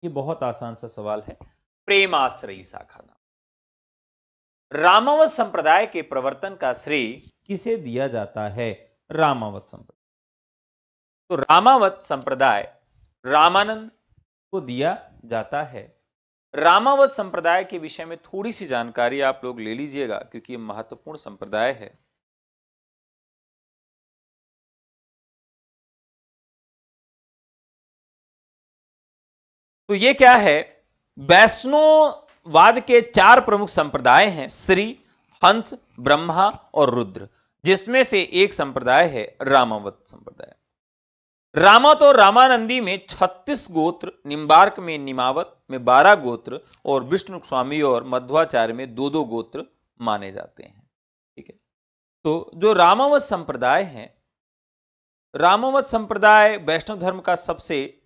ये बहुत आसान सा सवाल है, प्रेमाश्रयी शाखा नाम। रामावत संप्रदाय के प्रवर्तन का श्रेय किसे दिया जाता है? रामावत संप्रदाय। तो रामावत संप्रदाय रामानंद को दिया जाता है। रामावत संप्रदाय के विषय में थोड़ी सी जानकारी आप लोग ले लीजिएगा, क्योंकि ये महत्वपूर्ण संप्रदाय है। तो ये क्या है, वैष्णोवाद के 4 प्रमुख संप्रदाय हैं, श्री, हंस, ब्रह्मा और रुद्र, जिसमें से एक संप्रदाय है रामावत संप्रदाय। रामावत और रामानंदी में 36 गोत्र, निम्बार्क में निमावत में 12 गोत्र और विष्णु स्वामी और मध्वाचार्य में 2-2 गोत्र माने जाते हैं। ठीक है, तो जो रामावत संप्रदाय है, रामावत संप्रदाय वैष्णव धर्म का सबसे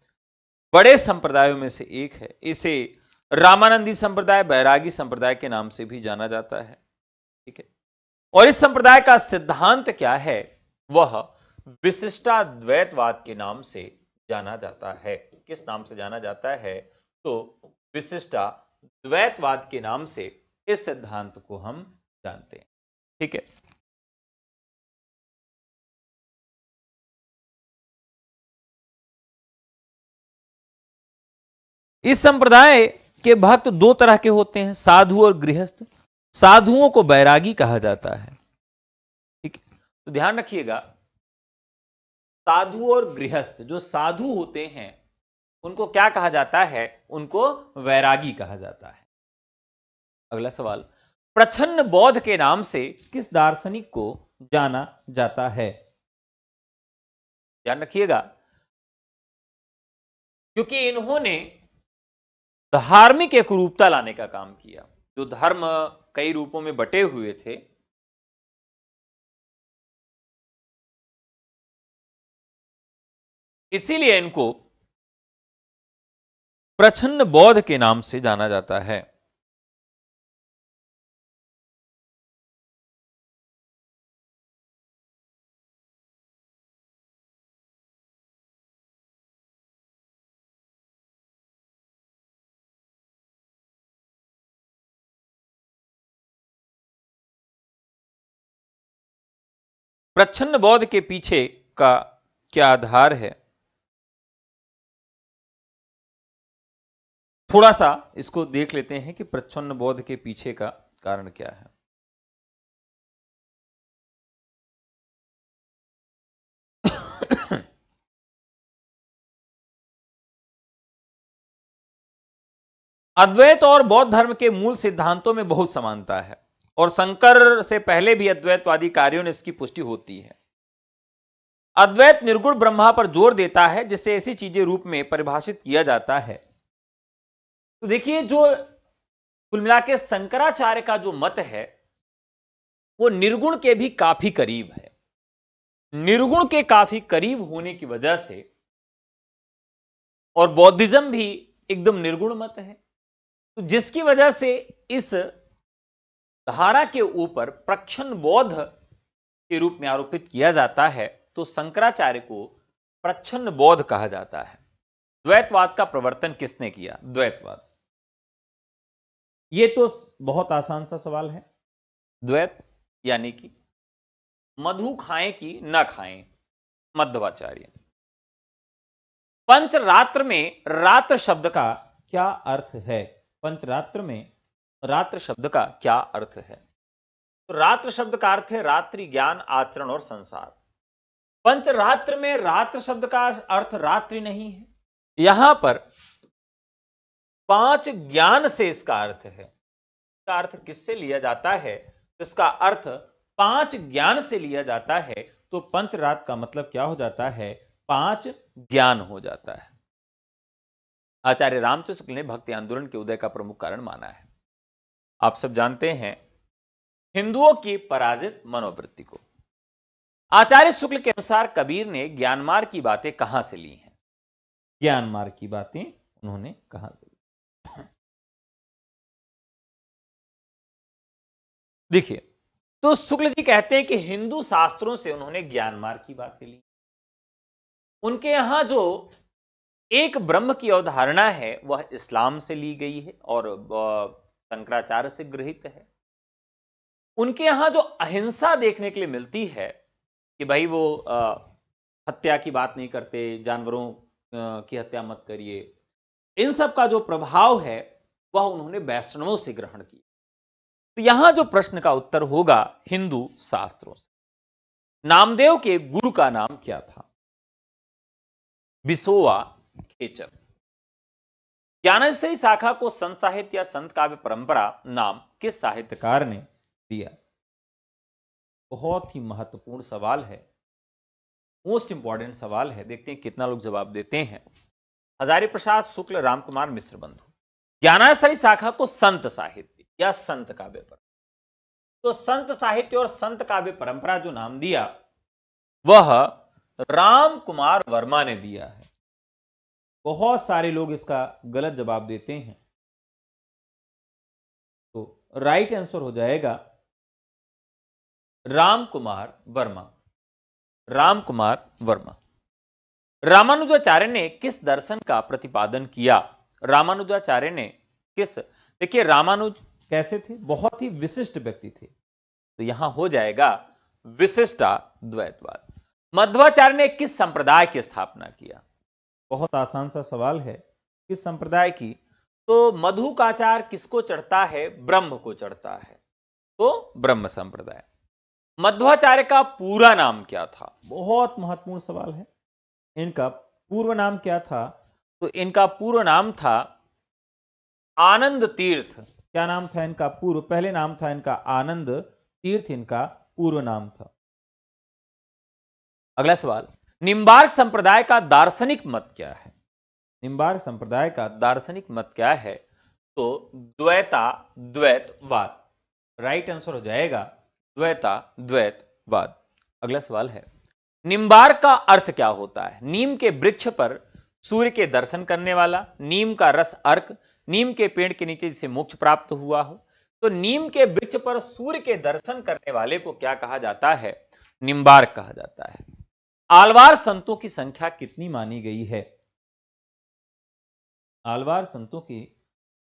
बड़े संप्रदायों में से एक है। इसे रामानंदी संप्रदाय, बैरागी संप्रदाय के नाम से भी जाना जाता है। ठीक है, और इस संप्रदाय का सिद्धांत क्या है? वह विशिष्टाद्वैतवाद के नाम से जाना जाता है। किस नाम से जाना जाता है? तो विशिष्टाद्वैतवाद के नाम से इस सिद्धांत को हम जानते हैं। ठीक है, इस संप्रदाय के भक्त 2 तरह के होते हैं, साधु और गृहस्थ। साधुओं को बैरागी कहा जाता है। ठीक है, तो ध्यान रखिएगा, साधु और गृहस्थ, जो साधु होते हैं उनको क्या कहा जाता है? उनको वैरागी कहा जाता है। अगला सवाल, प्रछन्न बौद्ध के नाम से किस दार्शनिक को जाना जाता है? ध्यान रखिएगा, क्योंकि इन्होंने धार्मिक एकरूपता लाने का काम किया। जो धर्म कई रूपों में बटे हुए थे, इसीलिए इनको प्रछन्न बौद्ध के नाम से जाना जाता है। प्रच्छन्न बौद्ध के पीछे का क्या आधार है? थोड़ा सा इसको देख लेते हैं कि प्रच्छन्न बौद्ध के पीछे का कारण क्या है। अद्वैत और बौद्ध धर्म के मूल सिद्धांतों में बहुत समानता है, और शंकर से पहले भी अद्वैतवादी कार्यों ने इसकी पुष्टि होती है। अद्वैत निर्गुण ब्रह्मा पर जोर देता है, जिसे ऐसी चीजें रूप में परिभाषित किया जाता है। तो देखिए, जो कुल मिला के शंकराचार्य का जो मत है वो निर्गुण के भी काफी करीब है। निर्गुण के काफी करीब होने की वजह से, और बौद्धिज्म भी एकदम निर्गुण मत है, तो जिसकी वजह से इस धारा के ऊपर प्रच्छन्न बौद्ध के रूप में आरोपित किया जाता है। तो शंकराचार्य को प्रच्छन्न बौद्ध कहा जाता है। द्वैतवाद का प्रवर्तन किसने किया? द्वैतवाद। यह तो बहुत आसान सा सवाल है। द्वैत यानी कि मधु खाएं कि न खाएं, मध्वाचार्य। पंचरात्र में रात्र शब्द का क्या अर्थ है? पंचरात्र में रात्र शब्द का क्या अर्थ है? तो रात्र शब्द का अर्थ है रात्रि, ज्ञान, आचरण और संसार। पंचरात्र में रात्र शब्द का अर्थ रात्रि नहीं है, यहां पर पांच ज्ञान से इसका अर्थ है। इसका अर्थ किससे लिया जाता है? इसका अर्थ पांच ज्ञान से लिया जाता है। तो पंचरात्र का मतलब क्या हो जाता है? पांच ज्ञान हो जाता है। आचार्य रामचंद्र शुक्ल ने भक्ति आंदोलन के उदय का प्रमुख कारण माना है। आप सब जानते हैं हिंदुओं की पराजित मनोवृत्ति को। आचार्य शुक्ल के अनुसार कबीर ने ज्ञानमार्ग की बातें कहां से ली हैं? ज्ञानमार्ग की बातें उन्होंने कहां से ली? देखिए, तो शुक्ल जी कहते हैं कि हिंदू शास्त्रों से उन्होंने ज्ञानमार्ग की बातें ली। उनके यहां जो एक ब्रह्म की अवधारणा है वह इस्लाम से ली गई है और शंकराचार्य से गृहीत है। उनके यहां जो अहिंसा देखने के लिए मिलती है कि भाई वो हत्या की बात नहीं करते, जानवरों की हत्या मत करिए, इन सब का जो प्रभाव है वह उन्होंने वैष्णवों से ग्रहण किया। तो यहां जो प्रश्न का उत्तर होगा हिंदू शास्त्रों से। नामदेव के गुरु का नाम क्या था? बिसोआ खेचर। ज्ञानेश्वरी शाखा को संत साहित्य या संत काव्य परंपरा नाम किस साहित्यकार ने दिया? बहुत ही महत्वपूर्ण सवाल है, मोस्ट इंपॉर्टेंट सवाल है। देखते हैं कितना लोग जवाब देते हैं। हजारी प्रसाद शुक्ल, रामकुमार मिश्र बंधु। ज्ञानेश्वरी शाखा को संत साहित्य या संत काव्य परंपरा, तो संत साहित्य और संत काव्य परंपरा जो नाम दिया वह राम कुमार वर्मा ने दिया है। बहुत सारे लोग इसका गलत जवाब देते हैं, तो राइट आंसर हो जाएगा राम कुमार वर्मा। राम कुमार वर्मा। रामानुजाचार्य ने किस दर्शन का प्रतिपादन किया? रामानुजाचार्य ने किस, देखिए रामानुज कैसे थे? बहुत ही विशिष्ट व्यक्ति थे, तो यहां हो जाएगा विशिष्टाद्वैतवाद। मध्वाचार्य ने किस संप्रदाय की स्थापना किया? बहुत आसान सा सवाल है, किस संप्रदाय की? तो मधु का आचार किसको चढ़ता है? ब्रह्म को चढ़ता है, तो ब्रह्म संप्रदाय। मध्वाचार्य का पूरा नाम क्या था? बहुत महत्वपूर्ण सवाल है। इनका पूर्व नाम क्या था? तो इनका पूर्व नाम था आनंद तीर्थ। क्या नाम था इनका पूर्व? पहले नाम था इनका आनंद तीर्थ, इनका पूर्व नाम था। अगला सवाल, निम्बार्क संप्रदाय का दार्शनिक मत क्या है? निम्बार्क संप्रदाय का दार्शनिक मत क्या है? तो द्वैतवाद। राइट आंसर हो जाएगा द्वैतवाद। अगला सवाल है, निम्बार्क का अर्थ क्या होता है? नीम के वृक्ष पर सूर्य के दर्शन करने वाला, नीम का रस अर्क, नीम के पेड़ के नीचे जिसे मोक्ष प्राप्त हुआ हो। तो नीम के वृक्ष पर सूर्य के दर्शन करने वाले को क्या कहा जाता है? निम्बार्क कहा जाता है। आलवार संतों की संख्या कितनी मानी गई है? आलवार संतों की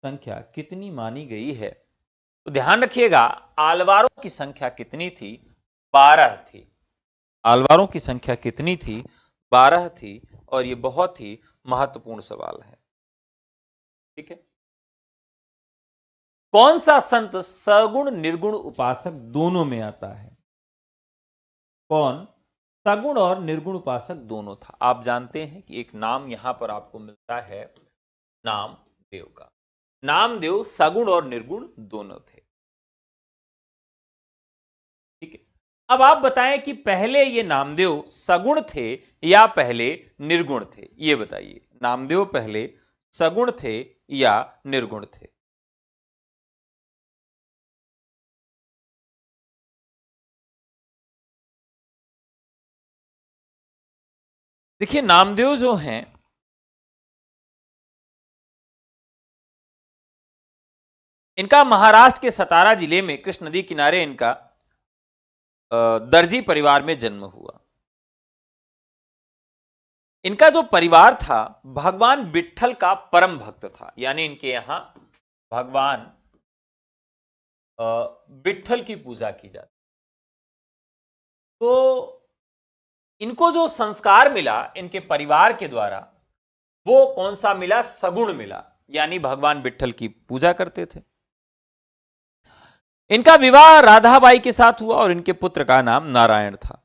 संख्या कितनी मानी गई है? तो ध्यान रखिएगा, आलवारों की संख्या कितनी थी? 12 थी। आलवारों की संख्या कितनी थी? 12 थी। और यह बहुत ही महत्वपूर्ण सवाल है, ठीक है। कौन सा संत सगुण निर्गुण उपासक दोनों में आता है? कौन सगुण और निर्गुण उपासक दोनों था? आप जानते हैं कि एक नाम यहां पर आपको मिलता है नामदेव का। नामदेव सगुण और निर्गुण दोनों थे, ठीक है। अब आप बताएं कि पहले ये नामदेव सगुण थे या पहले निर्गुण थे? ये बताइए, नामदेव पहले सगुण थे या निर्गुण थे? देखिए, नामदेव जो हैं इनका महाराष्ट्र के सतारा जिले में कृष्ण नदी किनारे इनका दर्जी परिवार में जन्म हुआ। इनका जो परिवार था भगवान विट्ठल का परम भक्त था, यानी इनके यहां भगवान विट्ठल की पूजा की जाती। तो इनको जो संस्कार मिला इनके परिवार के द्वारा वो कौन सा मिला? सगुण मिला, यानी भगवान विट्ठल की पूजा करते थे। इनका विवाह राधाबाई के साथ हुआ और इनके पुत्र का नाम नारायण था।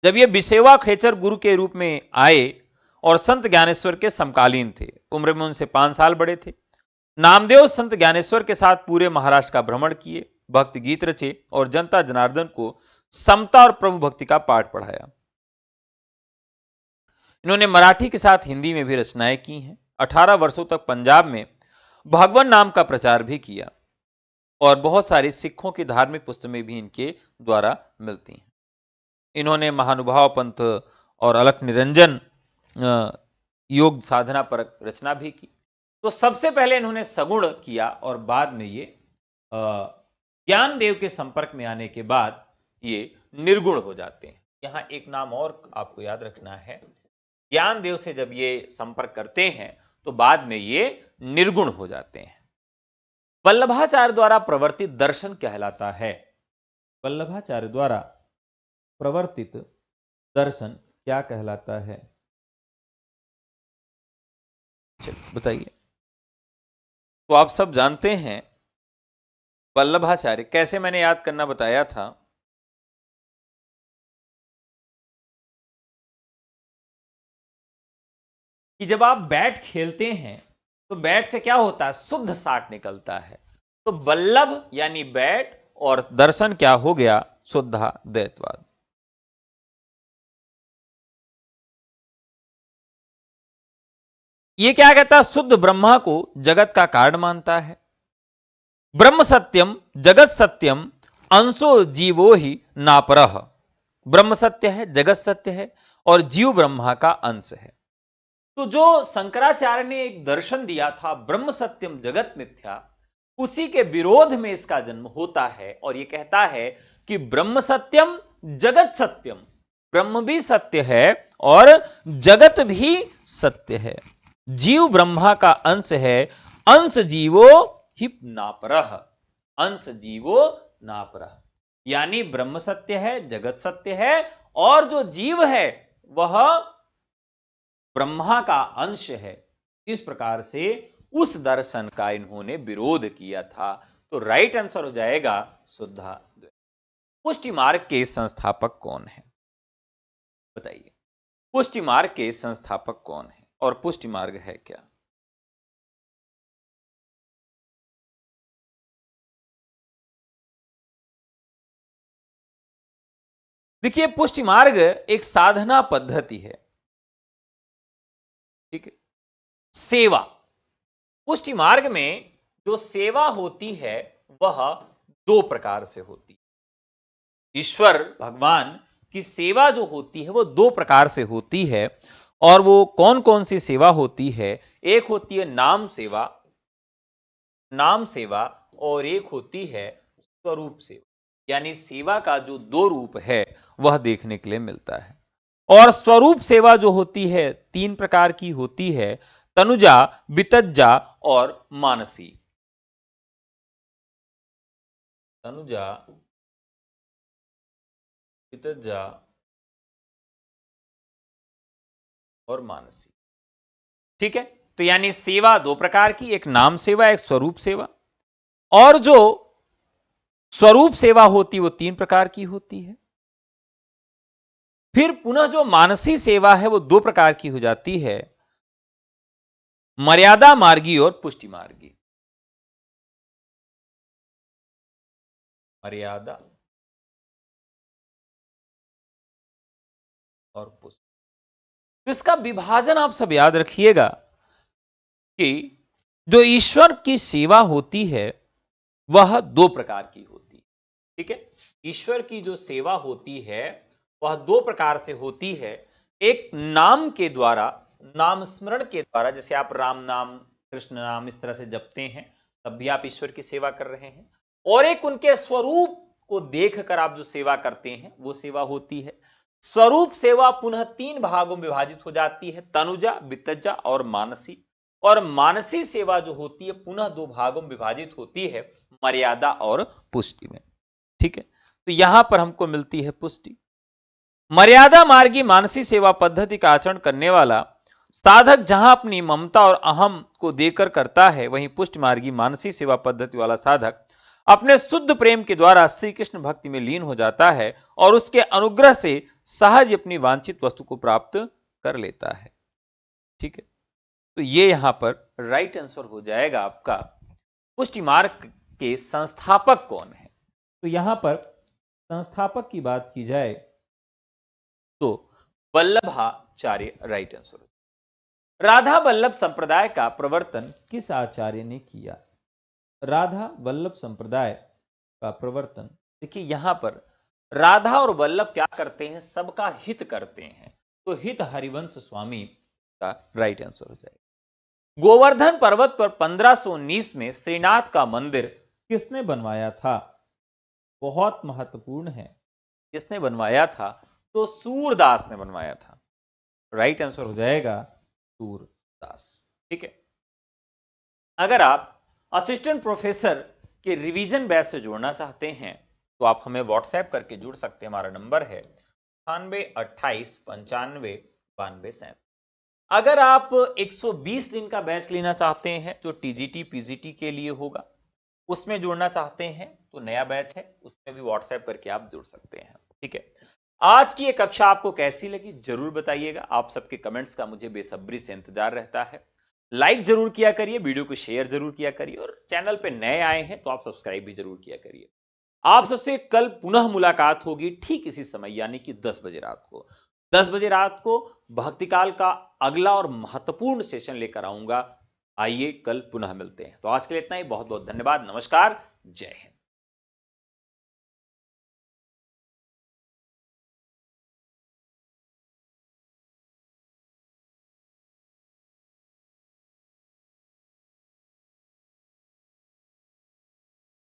जब ये बिसेवा खेचर गुरु के रूप में आए और संत ज्ञानेश्वर के समकालीन थे, उम्र में उनसे 5 साल बड़े थे। नामदेव संत ज्ञानेश्वर के साथ पूरे महाराष्ट्र का भ्रमण किए, भक्ति गीत रचे और जनता जनार्दन को समता और प्रभु भक्ति का पाठ पढ़ाया। इन्होंने मराठी के साथ हिंदी में भी रचनाएं की हैं। 18 वर्षों तक पंजाब में भगवान नाम का प्रचार भी किया और बहुत सारी सिखों की धार्मिक पुस्तकें भी इनके द्वारा मिलती हैं। इन्होंने महानुभाव पंथ और अलख निरंजन योग साधना पर रचना भी की। तो सबसे पहले इन्होंने सगुण किया और बाद में ये ज्ञानदेव के संपर्क में आने के बाद ये निर्गुण हो जाते हैं। यहां एक नाम और आपको याद रखना है, ज्ञानदेव से जब ये संपर्क करते हैं तो बाद में ये निर्गुण हो जाते हैं। वल्लभाचार्य द्वारा प्रवर्तित दर्शन कहलाता है। वल्लभाचार्य द्वारा प्रवर्तित दर्शन क्या कहलाता है, बताइए। तो आप सब जानते हैं वल्लभाचार्य, कैसे मैंने याद करना बताया था। कि जब आप बैट खेलते हैं तो बैट से क्या होता है, शुद्ध साठ निकलता है। तो वल्लभ यानी बैट और दर्शन क्या हो गया, शुद्धाद्वैतवाद। ये क्या कहता है, शुद्ध ब्रह्मा को जगत का कारण मानता है। ब्रह्म सत्यम जगत सत्यम अंशो जीवो ही नापरह। ब्रह्म सत्य है, जगत सत्य है और जीव ब्रह्मा का अंश है। तो जो शंकराचार्य ने एक दर्शन दिया था ब्रह्म सत्यम जगत मिथ्या, उसी के विरोध में इसका जन्म होता है और ये कहता है कि ब्रह्म सत्यम जगत सत्यम, ब्रह्म भी सत्य है और जगत भी सत्य है। जीव ब्रह्मा का अंश है, अंश जीवो ही नापरह, अंश जीवो नापरह। यानी ब्रह्म सत्य है, जगत सत्य है और जो जीव है वह ब्रह्मा का अंश है। इस प्रकार से उस दर्शन का इन्होंने विरोध किया था। तो राइट आंसर हो जाएगा शुद्धाद्वैत। पुष्टि मार्ग के संस्थापक कौन है, बताइए। पुष्टि मार्ग के संस्थापक कौन है और पुष्टि मार्ग है क्या? देखिए, पुष्टि मार्ग एक साधना पद्धति है, ठीक है। सेवा, पुष्टि मार्ग में जो सेवा होती है वह 2 प्रकार से होती है। ईश्वर भगवान की सेवा जो होती है वो 2 प्रकार से होती है। और वो कौन कौन सी सेवा होती है, एक होती है नाम सेवा, नाम सेवा, और एक होती है स्वरूप सेवा। यानी सेवा का जो 2 रूप है वह देखने के लिए मिलता है। और स्वरूप सेवा जो होती है 3 प्रकार की होती है, तनुजा, वितज्जा और मानसी। तनुजा, वितज्जा और मानसी, ठीक है। तो यानी सेवा 2 प्रकार की, एक नाम सेवा, एक स्वरूप सेवा। और जो स्वरूप सेवा होती वो 3 प्रकार की होती है। फिर पुनः जो मानसी सेवा है वो 2 प्रकार की हो जाती है, मर्यादा मार्गी और पुष्टि मार्गी। मर्यादा और पुष्टि। तो इसका विभाजन आप सब याद रखिएगा कि जो ईश्वर की सेवा होती है वह 2 प्रकार की होती है, ठीक है। ईश्वर की जो सेवा होती है वह 2 प्रकार से होती है। एक नाम के द्वारा, नाम स्मरण के द्वारा, जैसे आप राम नाम, कृष्ण नाम इस तरह से जपते हैं तब भी आप ईश्वर की सेवा कर रहे हैं। और एक उनके स्वरूप को देखकर आप जो सेवा करते हैं वो सेवा होती है। स्वरूप सेवा पुनः 3 भागों में विभाजित हो जाती है, तनुजा, वितज्जा और मानसी। और मानसी सेवा जो होती है पुनः 2 भागों में विभाजित होती है, मर्यादा और पुष्टि में, ठीक है। तो यहां पर हमको मिलती है पुष्टि। मर्यादा मार्गी मानसी सेवा पद्धति का आचरण करने वाला साधक जहां अपनी ममता और अहम को देकर करता है, वहीं पुष्टि मार्गी मानसी सेवा पद्धति वाला साधक अपने शुद्ध प्रेम के द्वारा श्री कृष्ण भक्ति में लीन हो जाता है और उसके अनुग्रह से सहज अपनी वांछित वस्तु को प्राप्त कर लेता है। ठीक है, तो ये यहां पर राइट आंसर हो जाएगा आपका। पुष्टि मार्ग के संस्थापक कौन है? तो यहां पर संस्थापक की बात की जाए तो वल्लभाचार्य राइट आंसर। राधा वल्लभ संप्रदाय का प्रवर्तन किस आचार्य ने किया? राधा वल्लभ संप्रदाय का प्रवर्तन, देखिए यहां पर राधा और वल्लभ क्या करते हैं? सबका हित करते हैं, तो हित हरिवंश स्वामी का राइट आंसर हो जाएगा। गोवर्धन पर्वत पर 1519 में श्रीनाथ का मंदिर किसने बनवाया था? बहुत महत्वपूर्ण है, किसने बनवाया था? तो सूरदास ने बनवाया था। राइट आंसर हो जाएगा सूरदास। ठीक है, अगर आप असिस्टेंट प्रोफेसर के रिवीजन बैच से जुड़ना चाहते हैं तो आप हमें व्हाट्सएप करके जुड़ सकते हैं। हमारा नंबर है 9828959297। अगर आप 120 दिन का बैच लेना चाहते हैं जो टीजीटी पीजीटी के लिए होगा, उसमें जुड़ना चाहते हैं तो नया बैच है, उसमें भी व्हाट्सएप करके आप जुड़ सकते हैं। ठीक है, आज की ये कक्षा आपको कैसी लगी जरूर बताइएगा। आप सबके कमेंट्स का मुझे बेसब्री से इंतजार रहता है। लाइक जरूर किया करिए, वीडियो को शेयर जरूर किया करिए, और चैनल पे नए आए हैं तो आप सब्सक्राइब भी जरूर किया करिए। आप सबसे कल पुनः मुलाकात होगी ठीक इसी समय, यानी कि 10 बजे रात को। 10 बजे रात को भक्तिकाल का अगला और महत्वपूर्ण सेशन लेकर आऊंगा। आइए कल पुनः मिलते हैं। तो आज के लिए इतना ही, बहुत बहुत धन्यवाद, नमस्कार, जय हिंद।